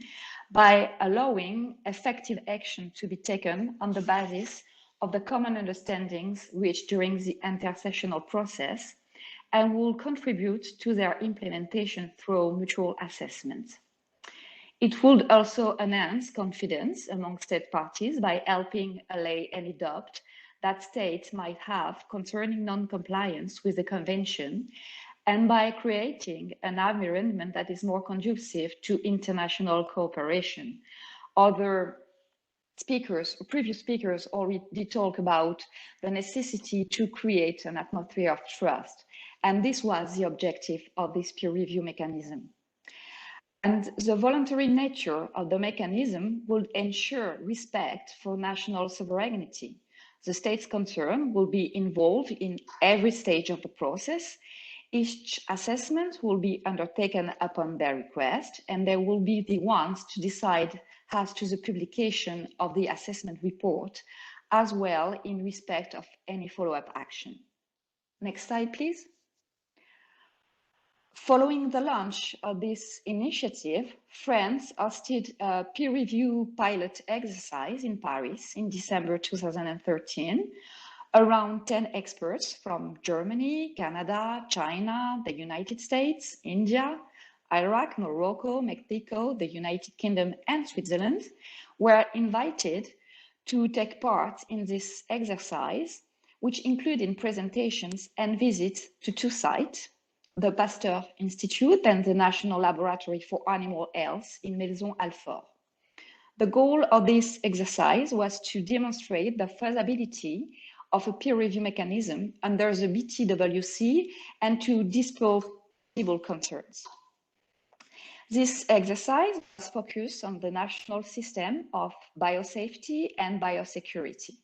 by allowing effective action to be taken on the basis of the common understandings reached during the intersessional process, and will contribute to their implementation through mutual assessment. It would also enhance confidence among state parties by helping allay any doubt that states might have concerning non-compliance with the Convention, and by creating an environment that is more conducive to international cooperation. Other speakers, previous speakers already talk about the necessity to create an atmosphere of trust, and this was the objective of this peer review mechanism. And the voluntary nature of the mechanism would ensure respect for national sovereignty. The states concerned will be involved in every stage of the process. Each assessment will be undertaken upon their request, and they will be the ones to decide as to the publication of the assessment report, as well in respect of any follow-up action. Next slide, please. Following the launch of this initiative, France hosted a peer review pilot exercise in Paris in December 2013. Around 10 experts from Germany, Canada, China, the United States, India, Iraq, Morocco, Mexico, the United Kingdom, and Switzerland were invited to take part in this exercise, which included presentations and visits to two sites, the Pasteur Institute and the National Laboratory for Animal Health in Maisons-Alfort. The goal of this exercise was to demonstrate the feasibility of a peer review mechanism under the BTWC and to dispel possible concerns. This exercise was focused on the national system of biosafety and biosecurity,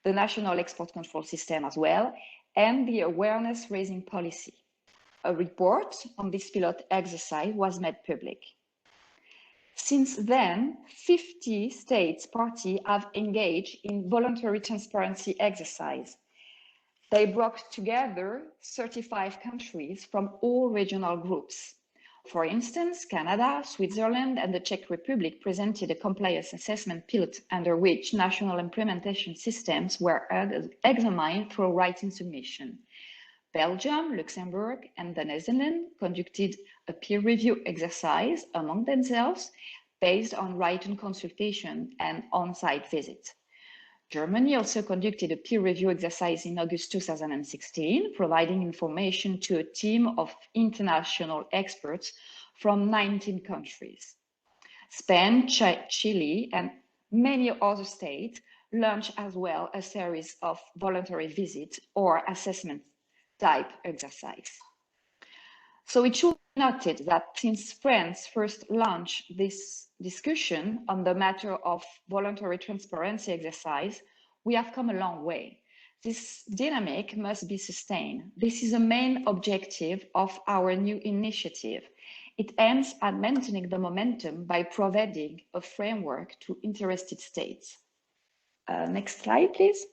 the national export control system as well, and the awareness raising policy. A report on this pilot exercise was made public. Since then, 50 states parties have engaged in voluntary transparency exercise. They brought together 35 countries from all regional groups. For instance, Canada, Switzerland, and the Czech Republic presented a compliance assessment pilot under which national implementation systems were examined through writing submission. Belgium, Luxembourg, and the Netherlands conducted a peer review exercise among themselves based on written consultation and on-site visits. Germany also conducted a peer review exercise in August 2016, providing information to a team of international experts from 19 countries. Spain, Chile, and many other states launched as well a series of voluntary visits or assessment type exercise. So it should be noted that since France first launched this discussion on the matter of voluntary transparency exercise, we have come a long way. This dynamic must be sustained. This is the main objective of our new initiative. It aims at maintaining the momentum by providing a framework to interested states. Next slide, please.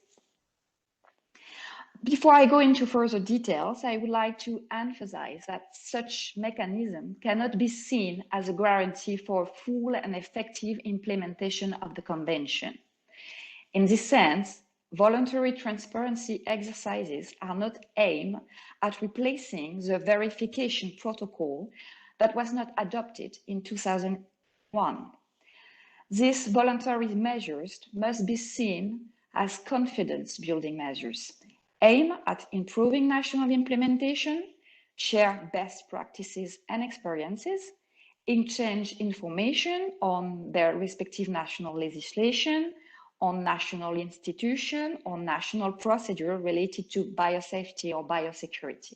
Before I go into further details, I would like to emphasize that such mechanism cannot be seen as a guarantee for full and effective implementation of the Convention. In this sense, voluntary transparency exercises are not aimed at replacing the verification protocol that was not adopted in 2001. These voluntary measures must be seen as confidence-building measures, aim at improving national implementation, share best practices and experiences, exchange information on their respective national legislation, on national institution, on national procedure related to biosafety or biosecurity.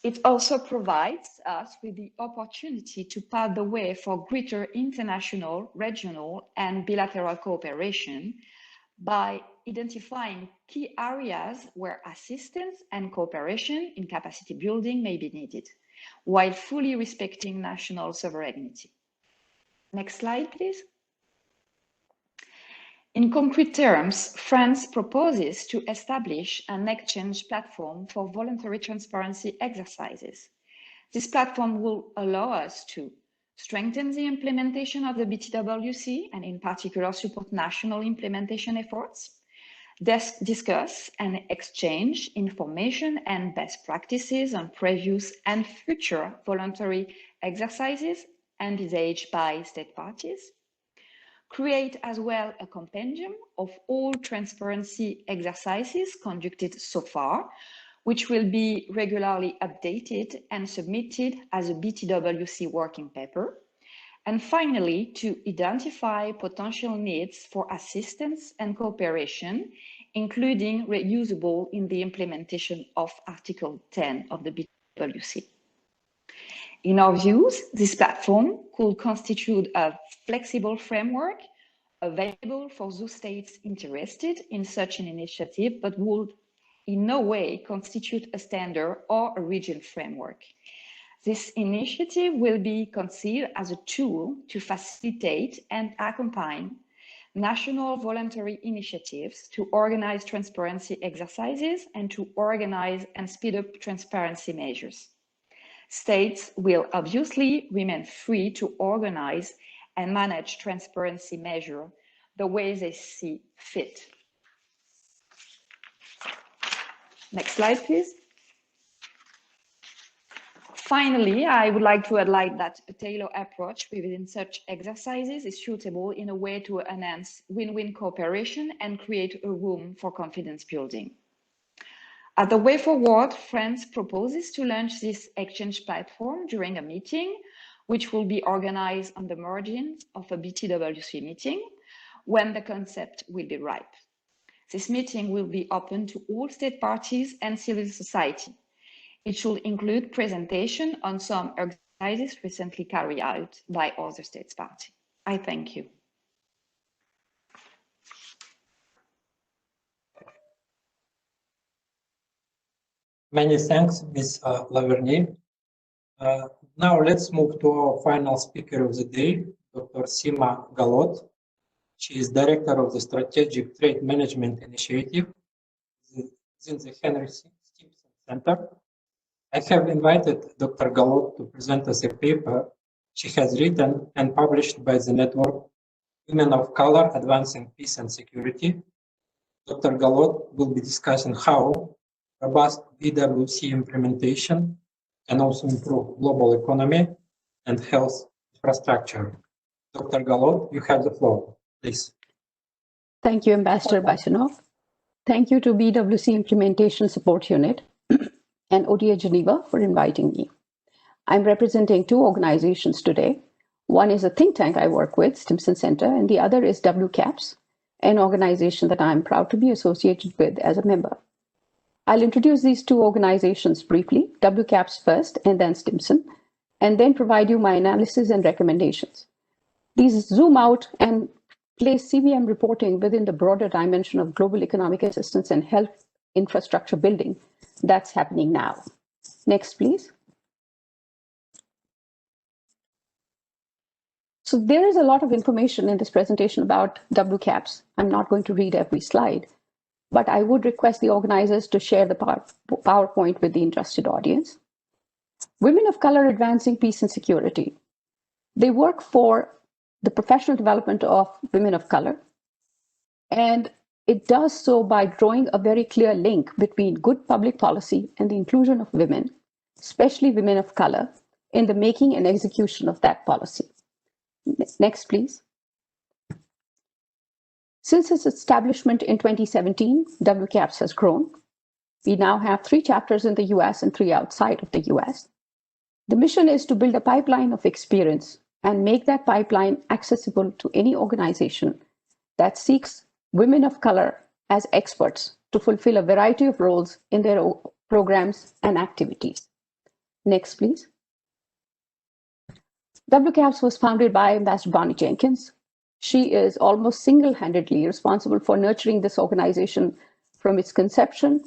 It also provides us with the opportunity to pave the way for greater international, regional, and bilateral cooperation by identifying key areas where assistance and cooperation in capacity building may be needed, while fully respecting national sovereignty. Next slide, please. In concrete terms, France proposes to establish an exchange platform for voluntary transparency exercises. This platform will allow us to strengthen the implementation of the BTWC and in particular support national implementation efforts, discuss and exchange information and best practices on previous and future voluntary exercises envisaged by state parties, create as well a compendium of all transparency exercises conducted so far, which will be regularly updated and submitted as a BTWC working paper. And finally, to identify potential needs for assistance and cooperation, including reusable in the implementation of Article 10 of the BTWC. In our views, this platform could constitute a flexible framework available for those states interested in such an initiative, but would in no way constitute a standard or a rigid framework. This initiative will be conceived as a tool to facilitate and accompany national voluntary initiatives to organize transparency exercises and to organize and speed up transparency measures. States will obviously remain free to organize and manage transparency measures the way they see fit. Next slide, please. Finally, I would like to highlight that a tailored approach within such exercises is suitable in a way to enhance win-win cooperation and create a room for confidence building. At the way forward, France proposes to launch this exchange platform during a meeting, which will be organized on the margins of a BTWC meeting when the concept will be ripe. This meeting will be open to all state parties and civil society. It should include presentation on some exercises recently carried out by other states parties. I thank you. Many thanks, Ms. Lavernier. Now let's move to our final speaker of the day, Dr. Sima Galot. She is Director of the Strategic Trade Management Initiative within the Henry Stimson Center. I have invited Dr. Galot to present us a paper she has written and published by the network Women of Color Advancing Peace and Security. Dr. Galot will be discussing how robust BWC implementation can also improve global economy and health infrastructure. Dr. Galot, you have the floor, please. Thank you, Ambassador Baisunov. Thank you to BWC Implementation Support Unit and ODA Geneva for inviting me. I'm representing two organizations today. One is a think tank I work with, Stimson Center, and the other is WCAPS, an organization that I'm proud to be associated with as a member. I'll introduce these two organizations briefly, WCAPS first and then Stimson, and then provide you my analysis and recommendations. These zoom out and place CVM reporting within the broader dimension of global economic assistance and health infrastructure building that's happening now. Next, please. So there is a lot of information in this presentation about WCAPS. I'm not going to read every slide, but I would request the organizers to share the PowerPoint with the interested audience. Women of Color Advancing Peace and Security. They work for the professional development of women of color, and it does so by drawing a very clear link between good public policy and the inclusion of women, especially women of color, in the making and execution of that policy. Next, please. Since its establishment in 2017, WCAPS has grown. We now have 3 chapters in the US and 3 outside of the US. The mission is to build a pipeline of experience and make that pipeline accessible to any organization that seeks women of color as experts to fulfill a variety of roles in their programs and activities. Next, please. WCAPS was founded by Ambassador Bonnie Jenkins. She is almost single-handedly responsible for nurturing this organization from its conception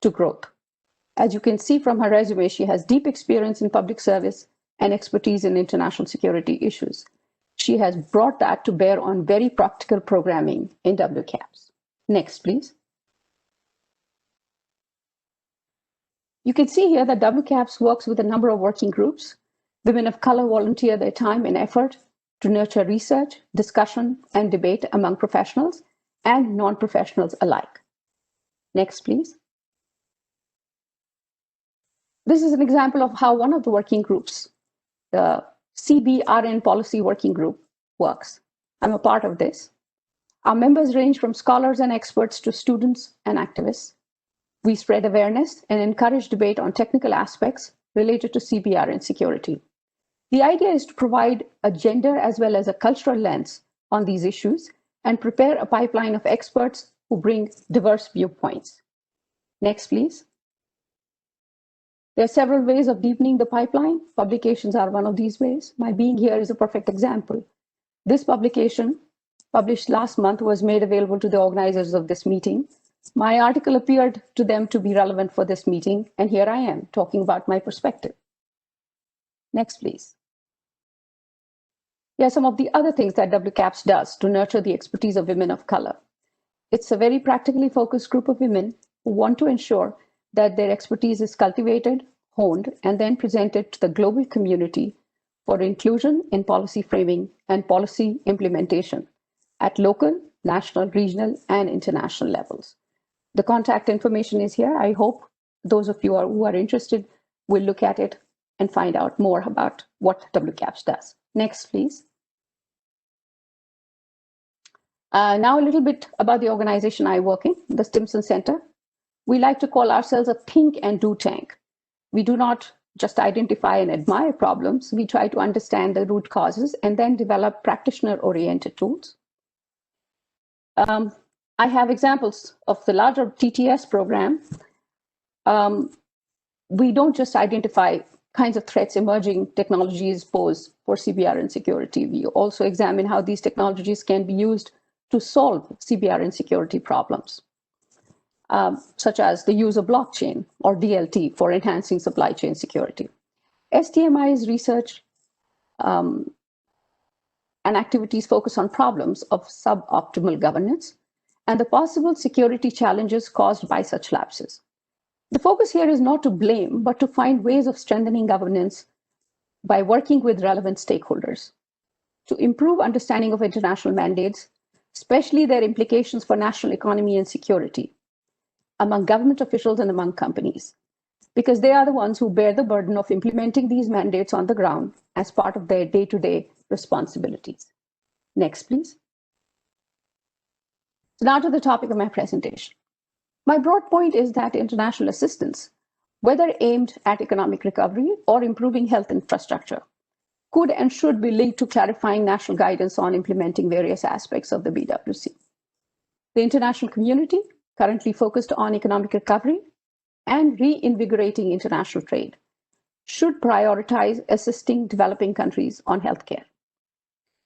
to growth. As you can see from her resume, she has deep experience in public service and expertise in international security issues. She has brought that to bear on very practical programming in WCAPS. Next, please. You can see here that WCAPS works with a number of working groups. Women of color volunteer their time and effort to nurture research, discussion, and debate among professionals and non-professionals alike. Next, please. This is an example of how one of the working groups, the CBRN Policy Working Group, works. I'm a part of this. Our members range from scholars and experts to students and activists. We spread awareness and encourage debate on technical aspects related to CBRN security. The idea is to provide a gender as well as a cultural lens on these issues and prepare a pipeline of experts who bring diverse viewpoints. Next, please. There are several ways of deepening the pipeline. Publications are one of these ways. My being here is a perfect example. This publication, published last month, was made available to the organizers of this meeting. My article appeared to them to be relevant for this meeting, and here I am talking about my perspective. Next, please. Here are some of the other things that WCAPS does to nurture the expertise of women of color. It's a very practically focused group of women who want to ensure that their expertise is cultivated, honed, and then presented to the global community for inclusion in policy framing and policy implementation at local, national, regional, and international levels. The contact information is here. I hope those of you who are interested will look at it and find out more about what WCAPS does. Next, please. Now a little bit about the organization I work in, the Stimson Center. We like to call ourselves a think and do tank. We do not just identify and admire problems. We try to understand the root causes and then develop practitioner-oriented tools. I have examples of the larger TTS program. We don't just identify kinds of threats emerging technologies pose for CBRN security. We also examine how these technologies can be used to solve CBRN security problems, such as the use of blockchain or DLT for enhancing supply chain security. STMI's research and activities focus on problems of suboptimal governance and the possible security challenges caused by such lapses. The focus here is not to blame, but to find ways of strengthening governance by working with relevant stakeholders to improve understanding of international mandates, especially their implications for national economy and security among government officials and among companies, because they are the ones who bear the burden of implementing these mandates on the ground as part of their day-to-day responsibilities. Next, please. So now to the topic of my presentation. My broad point is that international assistance, whether aimed at economic recovery or improving health infrastructure, could and should be linked to clarifying national guidance on implementing various aspects of the BWC. The international community, currently focused on economic recovery and reinvigorating international trade, should prioritize assisting developing countries on healthcare.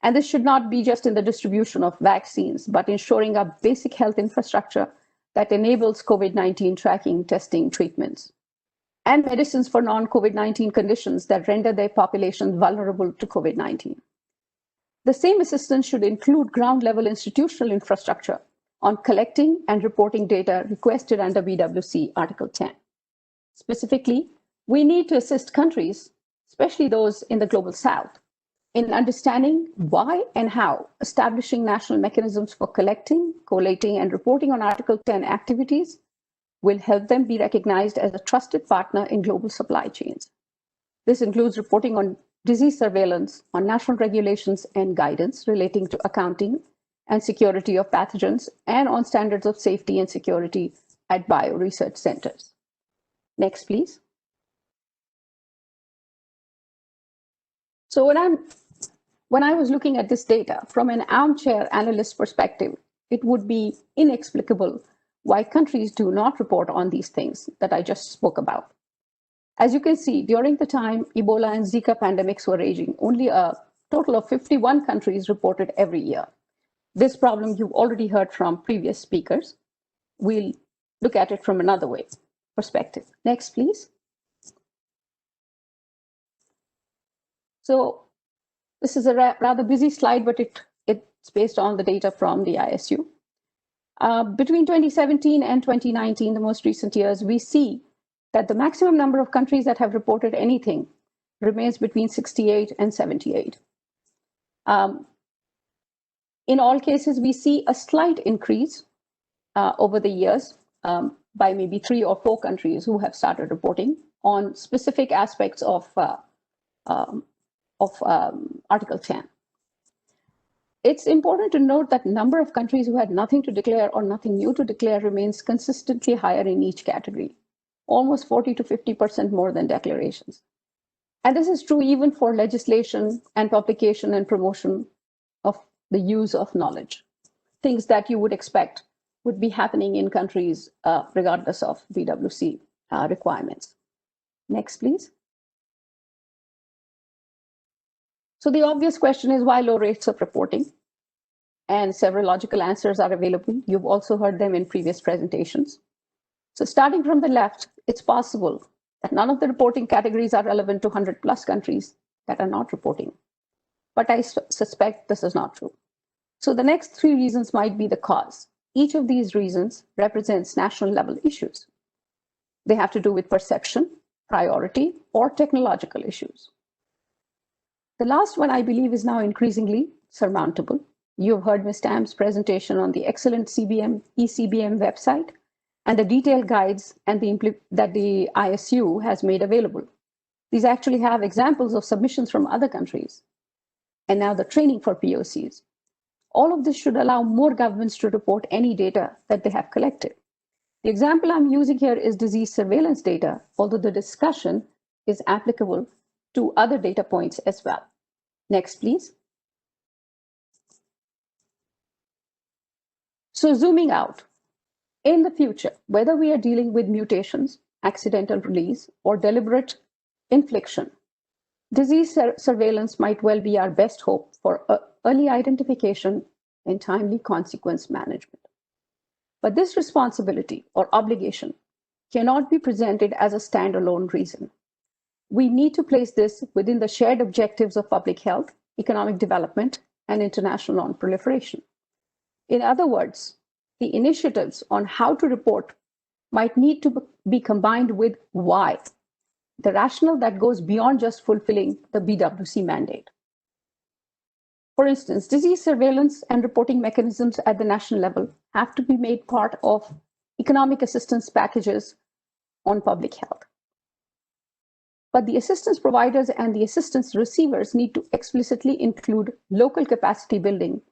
And this should not be just in the distribution of vaccines, but ensuring a basic health infrastructure that enables COVID-19 tracking, testing, treatments, and medicines for non-COVID-19 conditions that render their population vulnerable to COVID-19. The same assistance should include ground-level institutional infrastructure on collecting and reporting data requested under BWC Article 10. Specifically, we need to assist countries, especially those in the Global South, in understanding why and how establishing national mechanisms for collecting, collating, and reporting on Article 10 activities will help them be recognized as a trusted partner in global supply chains. This includes reporting on disease surveillance, on national regulations and guidance relating to accounting and security of pathogens, and on standards of safety and security at bioresearch centers. Next, please. So when I was looking at this data from an armchair analyst perspective, it would be inexplicable why countries do not report on these things that I just spoke about. As you can see, during the time Ebola and Zika pandemics were raging, only a total of 51 countries reported every year. This problem you've already heard from previous speakers. We'll look at it from another perspective. Next, please. So this is a rather busy slide, but it's based on the data from the ISU. Between 2017 and 2019, the most recent years, we see that the maximum number of countries that have reported anything remains between 68 and 78. In all cases, we see a slight increase over the years by maybe 3 or 4 countries who have started reporting on specific aspects of Article 10. It's important to note that number of countries who had nothing to declare or nothing new to declare remains consistently higher in each category, almost 40 to 50% more than declarations. And this is true even for legislation and publication and promotion of the use of knowledge, things that you would expect would be happening in countries regardless of BWC requirements. Next, please. So the obvious question is why low rates of reporting? And several logical answers are available. You've also heard them in previous presentations. So starting from the left, it's possible that none of the reporting categories are relevant to 100+ countries that are not reporting. But I suspect this is not true. So the next 3 reasons might be the cause. Each of these reasons represents national level issues. They have to do with perception, priority, or technological issues. The last one, I believe, is now increasingly surmountable. You've heard Ms. Tam's presentation on the excellent eCBM website and the detailed guides and that the ISU has made available. These actually have examples of submissions from other countries. And now the training for POCs. All of this should allow more governments to report any data that they have collected. The example I'm using here is disease surveillance data, although the discussion is applicable to other data points as well. Next, please. So zooming out, in the future, whether we are dealing with mutations, accidental release, or deliberate infliction, disease surveillance might well be our best hope for early identification and timely consequence management. But this responsibility or obligation cannot be presented as a standalone reason. We need to place this within the shared objectives of public health, economic development, and international non-proliferation. In other words, the initiatives on how to report might need to be combined with why, the rationale that goes beyond just fulfilling the BWC mandate. For instance, disease surveillance and reporting mechanisms at the national level have to be made part of economic assistance packages on public health. But the assistance providers and the assistance receivers need to explicitly include local capacity building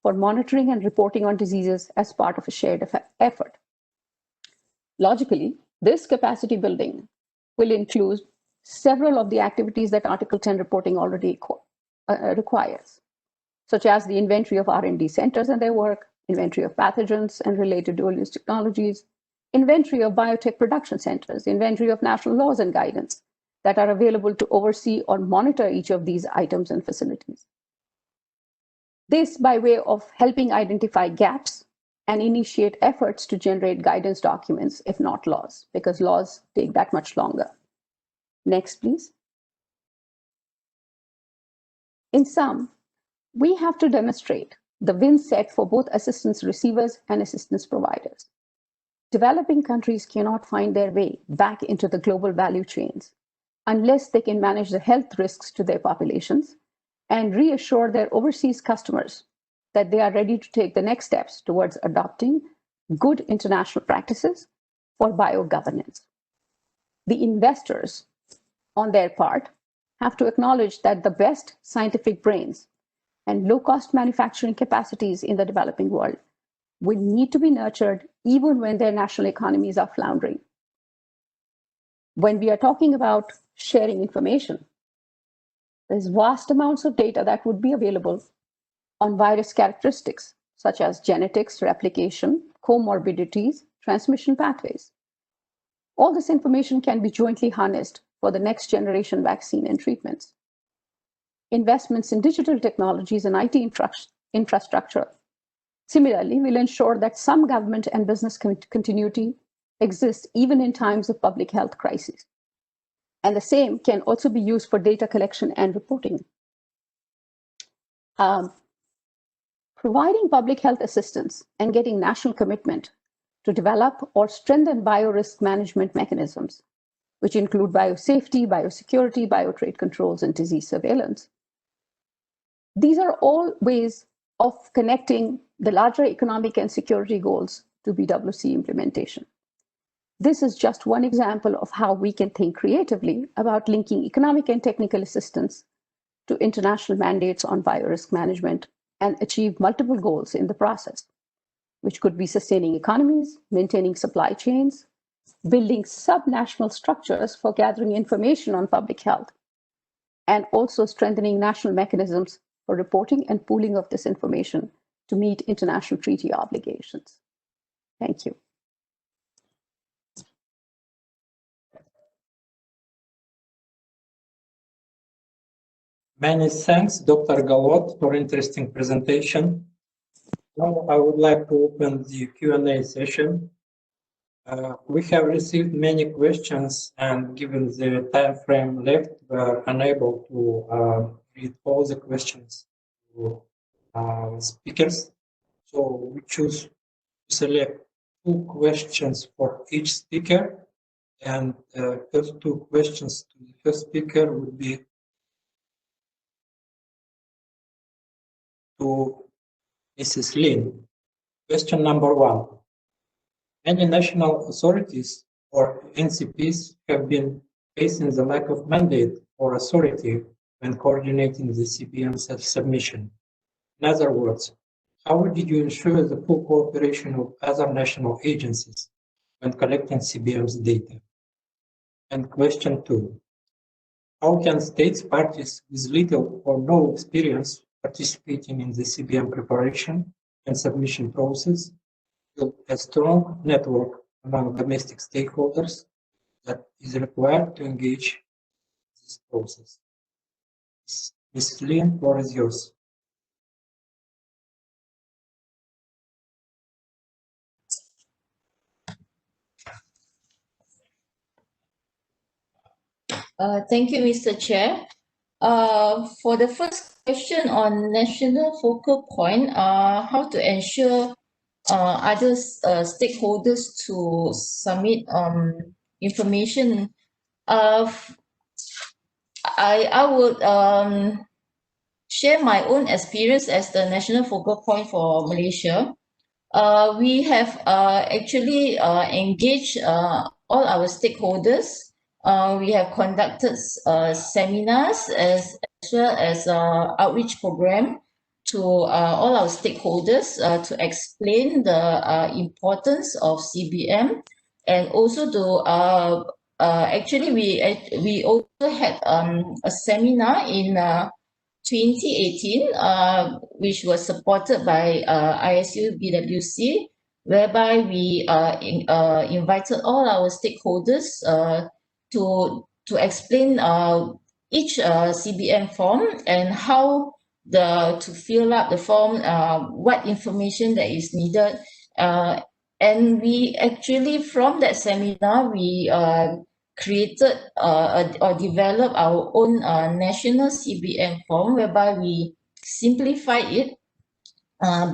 for monitoring and reporting on diseases as part of a shared effort. Logically, this capacity building will include several of the activities that Article 10 reporting already requires, such as the inventory of R&D centers and their work, inventory of pathogens and related dual-use technologies, inventory of biotech production centers, inventory of national laws and guidance that are available to oversee or monitor each of these items and facilities. This by way of helping identify gaps and initiate efforts to generate guidance documents, if not laws, because laws take that much longer. Next, please. In sum, we have to demonstrate the win set for both assistance receivers and assistance providers. Developing countries cannot find their way back into the global value chains unless they can manage the health risks to their populations and reassure their overseas customers that they are ready to take the next steps towards adopting good international practices for biogovernance. The investors, on their part, have to acknowledge that the best scientific brains and low-cost manufacturing capacities in the developing world will need to be nurtured even when their national economies are floundering. When we are talking about sharing information, there's vast amounts of data that would be available on virus characteristics, such as genetics, replication, comorbidities, transmission pathways. All this information can be jointly harnessed for the next generation vaccine and treatments. Investments in digital technologies and IT infrastructure similarly will ensure that some government and business continuity exists even in times of public health crises. And the same can also be used for data collection and reporting. Providing public health assistance and getting national commitment to develop or strengthen biorisk management mechanisms, which include biosafety, biosecurity, biotrade controls, and disease surveillance. These are all ways of connecting the larger economic and security goals to BWC implementation. This is just one example of how we can think creatively about linking economic and technical assistance to international mandates on biorisk management and achieve multiple goals in the process, which could be sustaining economies, maintaining supply chains, building subnational structures for gathering information on public health, and also strengthening national mechanisms for reporting and pooling of this information to meet international treaty obligations. Thank you. Many thanks, Dr. Galot, for interesting presentation. Now I would like to open the Q&A session. We have received many questions, and given the time frame left, we are unable to read all the questions to speakers. So we choose to select 2 questions for each speaker, and first 2 questions to the first speaker would be to Mrs. Lin. Question number 1. Many national authorities or NCPs have been facing the lack of mandate or authority when coordinating the CBM submission. In other words, how did you ensure the full cooperation of other national agencies when collecting CBM's data? And question 2. How can states parties with little or no experience participating in the CBM preparation and submission process build a strong network among domestic stakeholders that is required to engage in this process? Ms. Lin, floor is yours. Thank you, Mr. Chair. For the first question on national focal point, how to ensure other stakeholders to submit information. I would share my own experience as the national focal point for Malaysia. We have actually engaged all our stakeholders. We have conducted seminars as well as outreach program to all our stakeholders to explain the importance of CBM, and also to actually we also had a seminar in 2018 which was supported by ISU BWC, whereby we invited all our stakeholders to explain each CBM form and how to fill up the form, what information that is needed, and we actually from that seminar we created or developed our own national CBM form, whereby we simplify it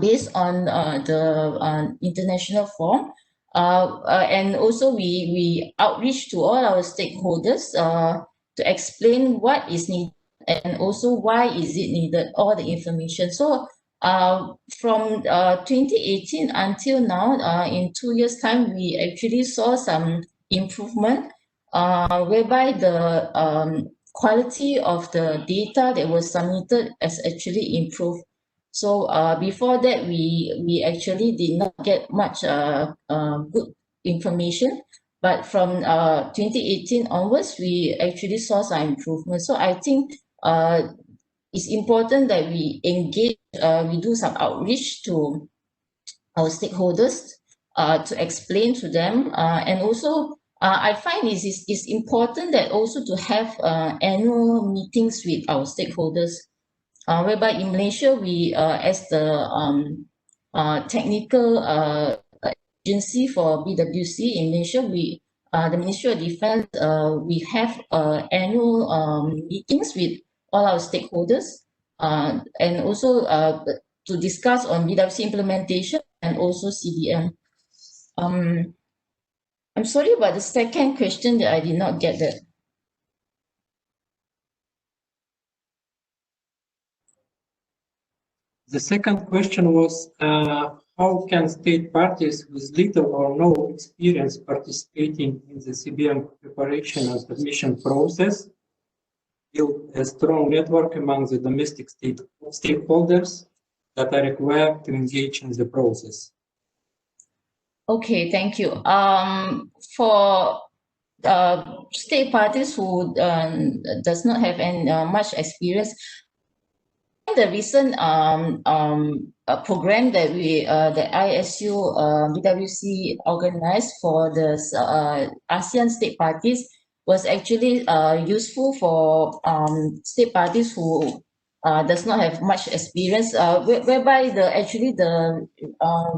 based on the international form. And also we outreach to all our stakeholders to explain what is needed and also why is it needed, all the information. So from 2018 until now, in 2 years' time, we actually saw some improvement whereby the quality of the data that was submitted has actually improved. So before that, we actually did not get much good information, but from 2018 onwards, we actually saw some improvement. So I think it's important that we engage, we do some outreach to our stakeholders to explain to them, and also I find it's important that also to have annual meetings with our stakeholders, whereby in Malaysia we as the technical agency for BWC in Malaysia, we the Ministry of Defence, we have annual meetings with all our stakeholders, and also to discuss on BWC implementation and also CBM. I'm sorry about the second question that I did not get that. The second question was, how can state parties with little or no experience participating in the CBM preparation and submission process build a strong network among the domestic stakeholders that are required to engage in the process? Okay, thank you. For state parties who does not have any much experience, the recent program that the ISU BWC organized for the ASEAN state parties was actually useful for state parties who does not have much experience, whereby the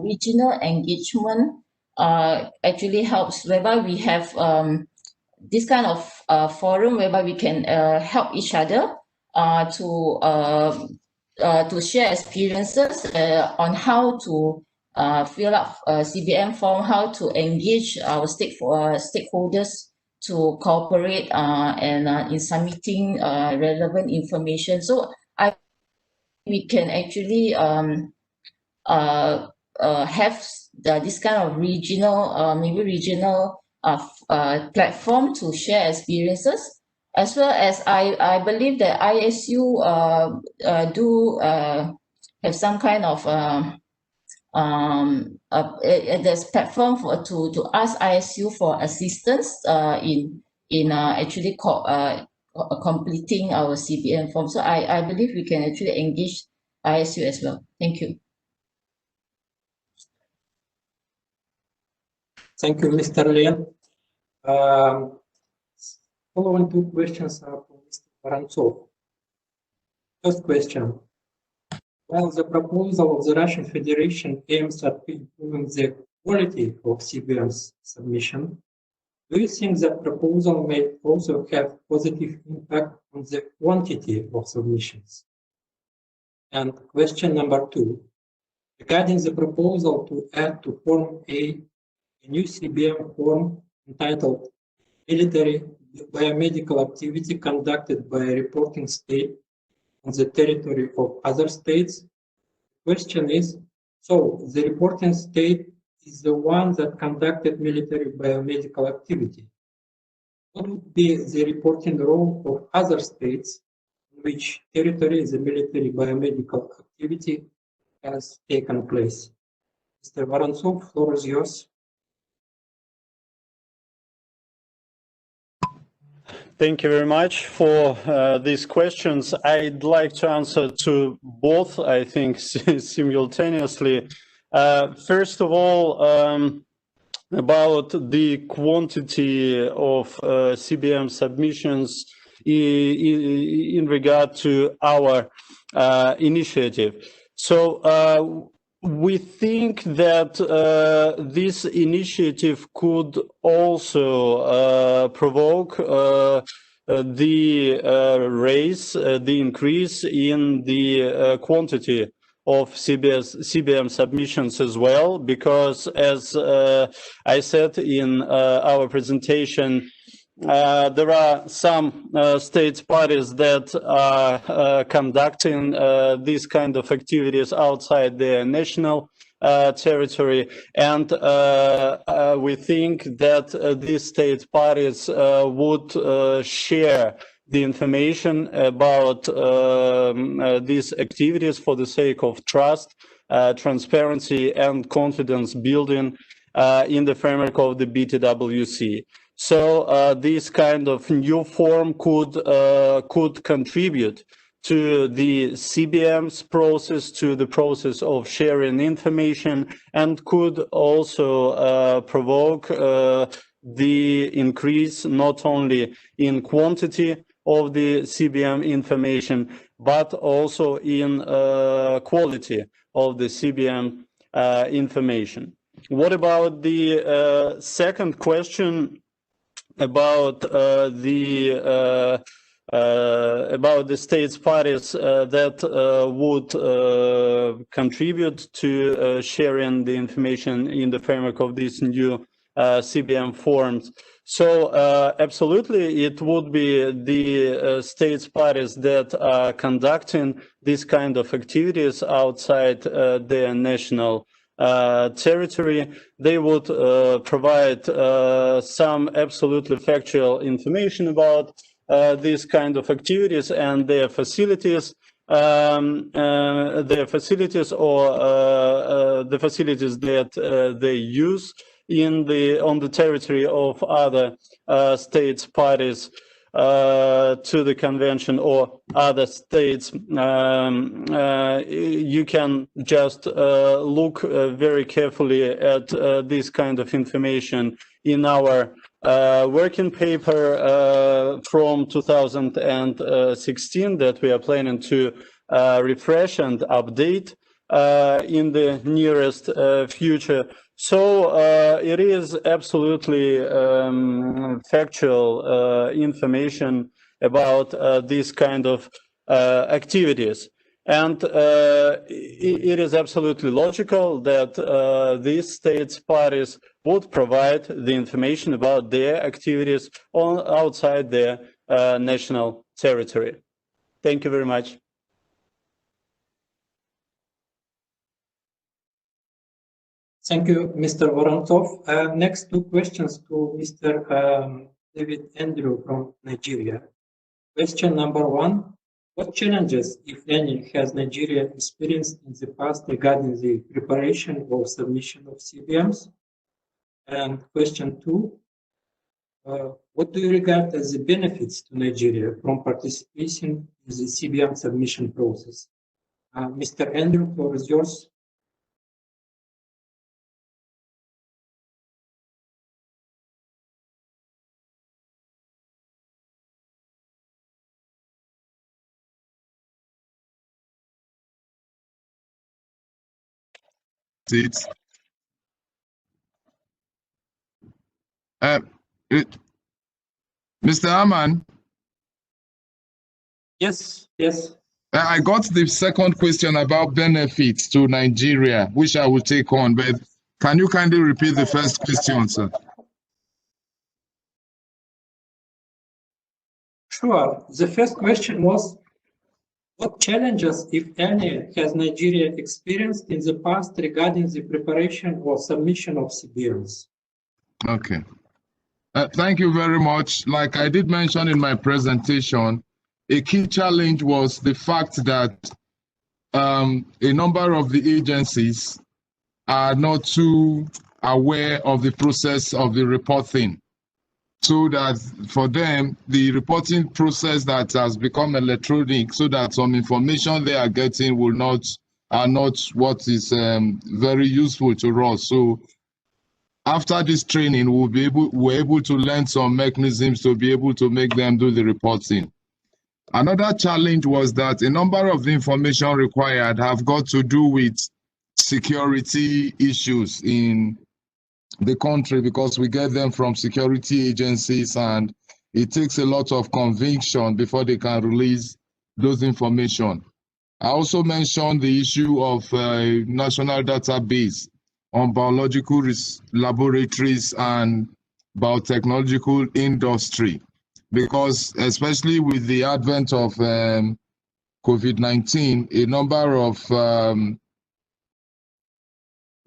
regional engagement actually helps, whereby we have this kind of forum whereby we can help each other to share experiences on how to fill up CBM form, how to engage our stakeholders to cooperate and in submitting relevant information. So we can actually have this kind of regional, maybe regional platform to share experiences. As well as I believe that ISU do have some kind of there's platform to ask ISU for assistance in actually completing our CBM form. So I believe we can actually engage ISU as well. Thank you. Thank you, Mr. Lian. Following two questions are from Mr. Vorontsov. First question. While the proposal of the Russian Federation aims at improving the quality of CBM's submission, do you think that proposal may also have positive impact on the quantity of submissions? And question number two. Regarding the proposal to add to Form A new CBM form entitled Military Biomedical Activity Conducted by a Reporting State on the territory of other states. The question is, so the reporting state is the one that conducted military biomedical activity. What would be the reporting role of other states in which territory the military biomedical activity has taken place? Mr. Vorontsov, floor is yours. Thank you very much for these questions. I'd like to answer to both, I think, simultaneously. First of all, about the quantity of CBM submissions in regard to our initiative. So we think that this initiative could also provoke the increase in the quantity of CBM submissions as well, because as I said in our presentation, there are some states parties that are conducting these kind of activities outside their national territory, and we think that these state parties would share the information about these activities for the sake of trust, transparency, and confidence building in the framework of the BTWC. So this kind of new form could contribute to the CBM's process, to the process of sharing information, and could also provoke the increase not only in quantity of the CBM information, but also in quality of the CBM information. What about the second question about the states parties that would contribute to sharing the information in the framework of these new CBM forms? So absolutely, it would be the states parties that are conducting this kind of activities outside their national territory. They would provide some absolutely factual information about these kind of activities and their facilities, or the facilities that they use on the territory of other states parties to the convention or other states. You can just look very carefully at this kind of information in our working paper from 2016 that we are planning to refresh and update in the nearest future. So it is absolutely factual information about this kind of activities. And it is absolutely logical that these states parties would provide the information about their activities outside their national territory. Thank you very much. Thank you, Mr. Vorontov. Next, two questions to Mr. David Andrew from Nigeria. Question number one, what challenges, if any, has Nigeria experienced in the past regarding the preparation or submission of CBMs? And question two, what do you regard as the benefits to Nigeria from participating in the CBM submission process? Mr. Andrew, the floor is yours. Mr. Aman? Yes. I got the second question about benefits to Nigeria, which I will take on, but can you kindly repeat the first question, sir? Sure. The first question was, what challenges, if any, has Nigeria experienced in the past regarding the preparation or submission of CBMs? Okay. Thank you very much. Like I did mention in my presentation, a key challenge was the fact that a number of the agencies are not too aware of the process of the reporting. So that for them, the reporting process that has become electronic, so that some information they are getting are not what is very useful to us. So after this training, we're able to learn some mechanisms to be able to make them do the reporting. Another challenge was that a number of the information required have got to do with security issues in the country, because we get them from security agencies and it takes a lot of conviction before they can release those information. I also mentioned the issue of national database on biological laboratories and biotechnological industry, because especially with the advent of COVID-19, a number of,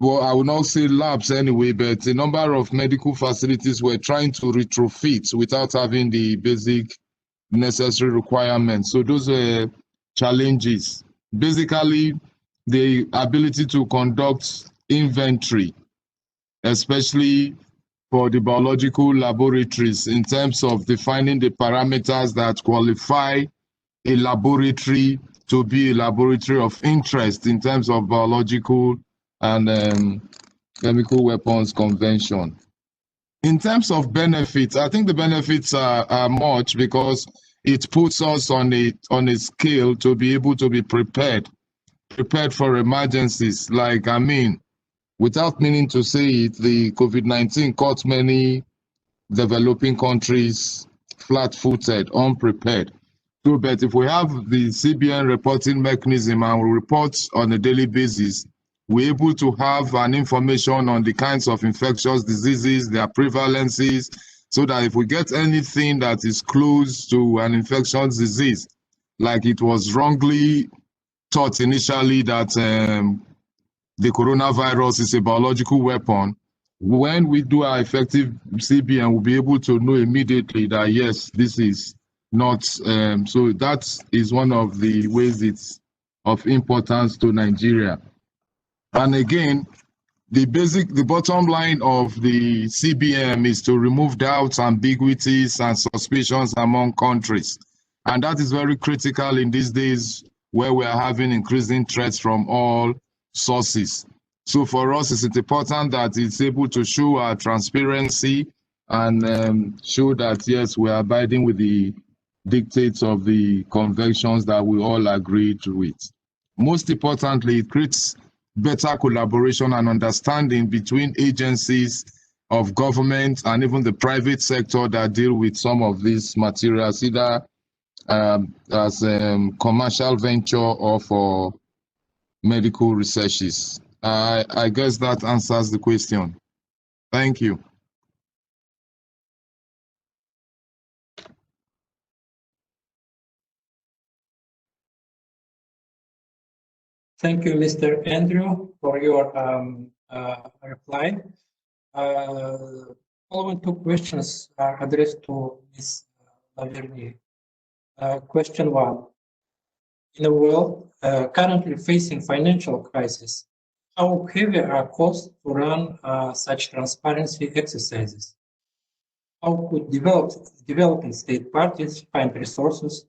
well, I will not say labs anyway, but a number of medical facilities were trying to retrofit without having the basic necessary requirements. So those were challenges. Basically, the ability to conduct inventory, especially for the biological laboratories, in terms of defining the parameters that qualify a laboratory to be a laboratory of interest in terms of biological and chemical weapons convention. In terms of benefits, I think the benefits are much, because it puts us on a scale to be able to be prepared for emergencies. Like, I mean, without meaning to say it, the COVID-19 caught many developing countries flat-footed, unprepared. So, but if we have the CBN reporting mechanism and we report on a daily basis, we're able to have an information on the kinds of infectious diseases, their prevalences, so that if we get anything that is close to an infectious disease, like it was wrongly thought initially that the coronavirus is a biological weapon, when we do our effective CBN, we'll be able to know immediately that, yes, this is not. So that is one of the ways it's of importance to Nigeria. And again, the bottom line of the CBM is to remove doubts, ambiguities, and suspicions among countries. And that is very critical in these days where we are having increasing threats from all sources. So for us, it's important that it's able to show our transparency and show that, yes, we are abiding with the dictates of the conventions that we all agreed with. Most importantly, it creates better collaboration and understanding between agencies of government and even the private sector that deal with some of these materials, either as commercial venture or for medical researches. I guess that answers the question. Thank you. Thank you, Mr. Andrew, for your reply. Following two questions are addressed to Ms. Lavernier. Question one: in a world currently facing financial crisis, how heavy are costs to run such transparency exercises? How could developing state parties find resources to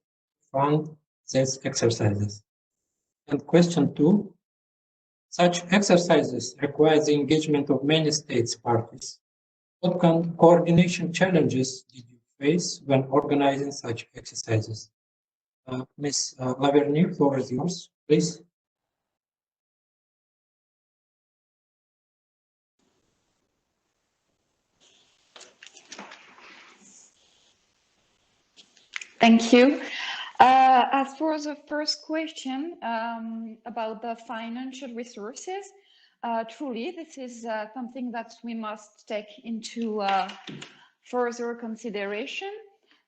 fund these exercises? And question two: such exercises require the engagement of many states parties. What coordination challenges did you face when organizing such exercises? Ms. Lavernier, floor is yours, please. Thank you. As for the first question about the financial resources, truly, this is something that we must take into further consideration.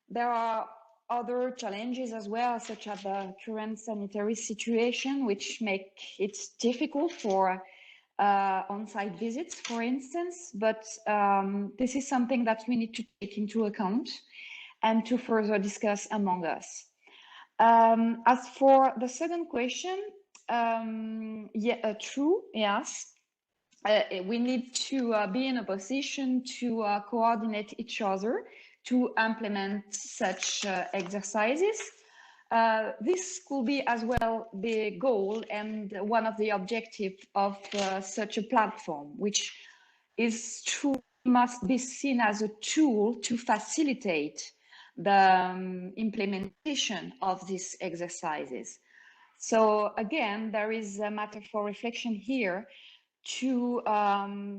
There are other challenges as well, such as the current sanitary situation, which make it difficult for on-site visits, for instance. But this is something that we need to take into account and to further discuss among us. As for the second question, true, yes. We need to be in a position to coordinate each other to implement such exercises. This could be as well the goal and one of the objectives of such a platform, which is true, must be seen as a tool to facilitate the implementation of these exercises. So again, there is a matter for reflection here to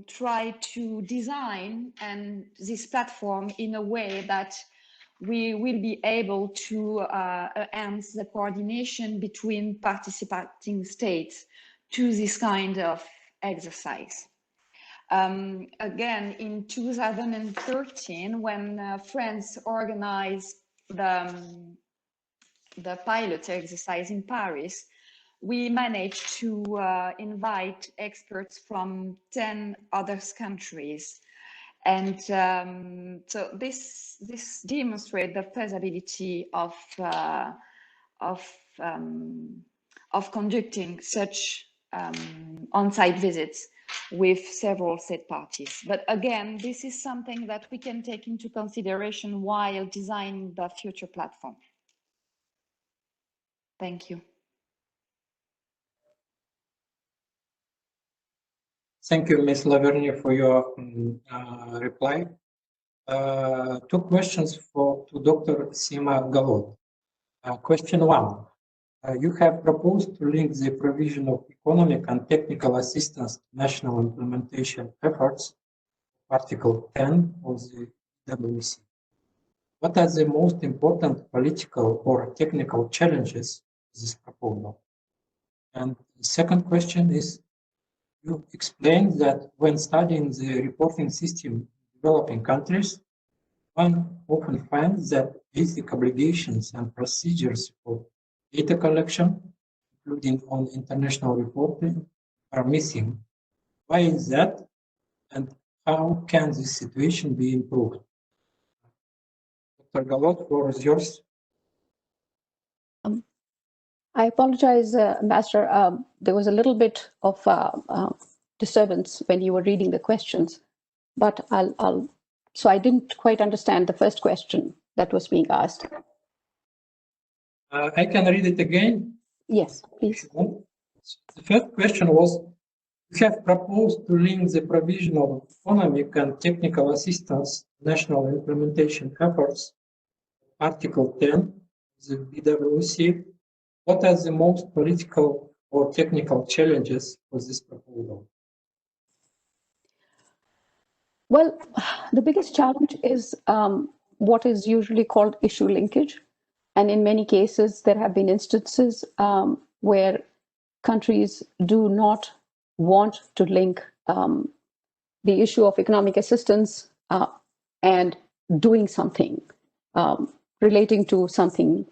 try to design this platform in a way that we will be able to enhance the coordination between participating states to this kind of exercise. Again, in 2013, when France organized the pilot exercise in Paris, we managed to invite experts from 10 other countries. And so this demonstrates the feasibility of conducting such on-site visits with several state parties. But again, this is something that we can take into consideration while designing the future platform. Thank you. Thank you, Ms. Lavergne, for your reply. Two questions to Dr. Sima Galot. Question one. You have proposed to link the provision of economic and technical assistance to national implementation efforts, Article 10 of the WC. What are the most important political or technical challenges of this proposal? And the second question is, you explained that when studying the reporting system in developing countries, one often finds that basic obligations and procedures for data collection, including on international reporting, are missing. Why is that? And how can this situation be improved? Dr. Galot, the floor is yours. I apologize, Ambassador. There was a little bit of disturbance when you were reading the questions, but so I didn't quite understand the first question that was being asked. I can read it again. Yes, please. The first question was, you have proposed to link the provision of economic and technical assistance to national implementation efforts, Article 10, the BWC. What are the most political or technical challenges for this proposal? Well, the biggest challenge is what is usually called issue linkage. And in many cases, there have been instances where countries do not want to link the issue of economic assistance and doing something relating to something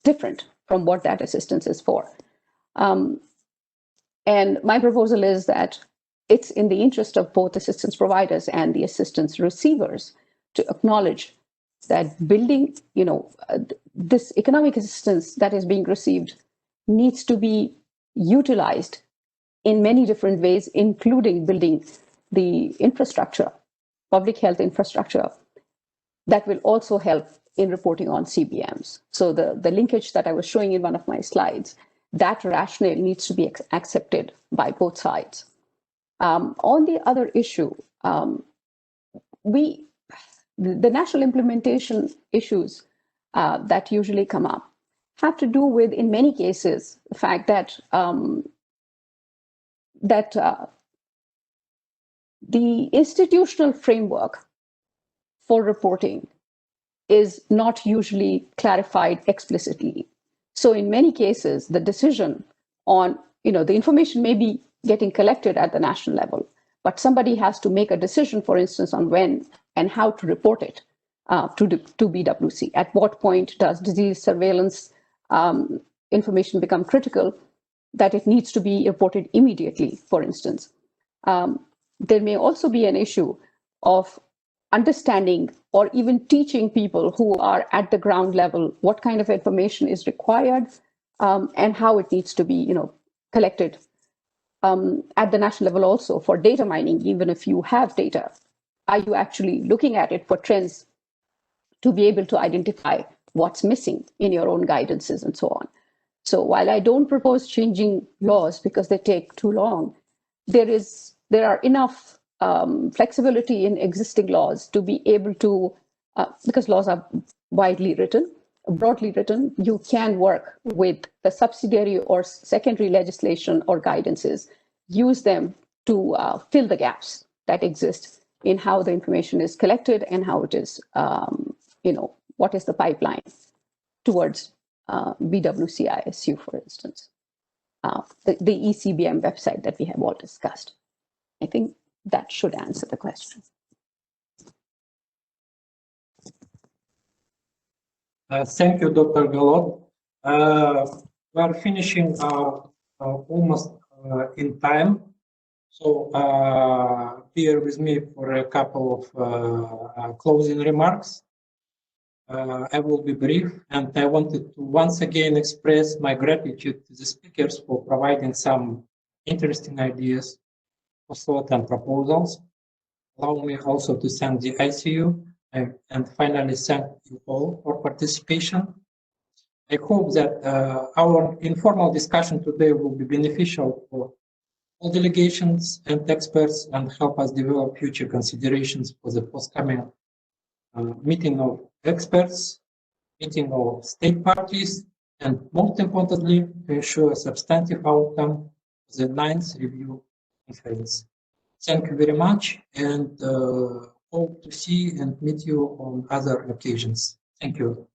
different from what that assistance is for. And my proposal is that it's in the interest of both assistance providers and the assistance receivers to acknowledge that building, this economic assistance that is being received needs to be utilized in many different ways, including building the infrastructure, public health infrastructure, that will also help in reporting on CBMs. So the linkage that I was showing in one of my slides, that rationale needs to be accepted by both sides. On the other issue, the national implementation issues that usually come up have to do with, in many cases, the fact that the institutional framework for reporting is not usually clarified explicitly. So in many cases, the decision on, the information may be getting collected at the national level, but somebody has to make a decision, for instance, on when and how to report it to BWC. At what point does disease surveillance information become critical that it needs to be reported immediately, for instance? There may also be an issue of understanding or even teaching people who are at the ground level what kind of information is required and how it needs to be collected at the national level also for data mining. Even if you have data, are you actually looking at it for trends to be able to identify what's missing in your own guidances and so on? So while I don't propose changing laws because they take too long, there are enough flexibility in existing laws to be able to, because laws are broadly written, you can work with the subsidiary or secondary legislation or guidances, use them to fill the gaps that exist in how the information is collected and how it is, what is the pipeline towards BWC ISU, for instance. The ECBM website that we have all discussed. I think that should answer the question. Thank you, Dr. Galot. We are finishing almost in time. So bear with me for a couple of closing remarks. I will be brief, and I wanted to once again express my gratitude to the speakers for providing some interesting ideas for thought and proposals. Allow me also to thank the ICU and finally thank you all for participation. I hope that our informal discussion today will be beneficial for all delegations and experts and help us develop future considerations for the forthcoming meeting of experts, meeting of state parties, and most importantly, to ensure a substantive outcome of the 9th review conference. Thank you very much, and hope to see and meet you on other occasions. Thank you.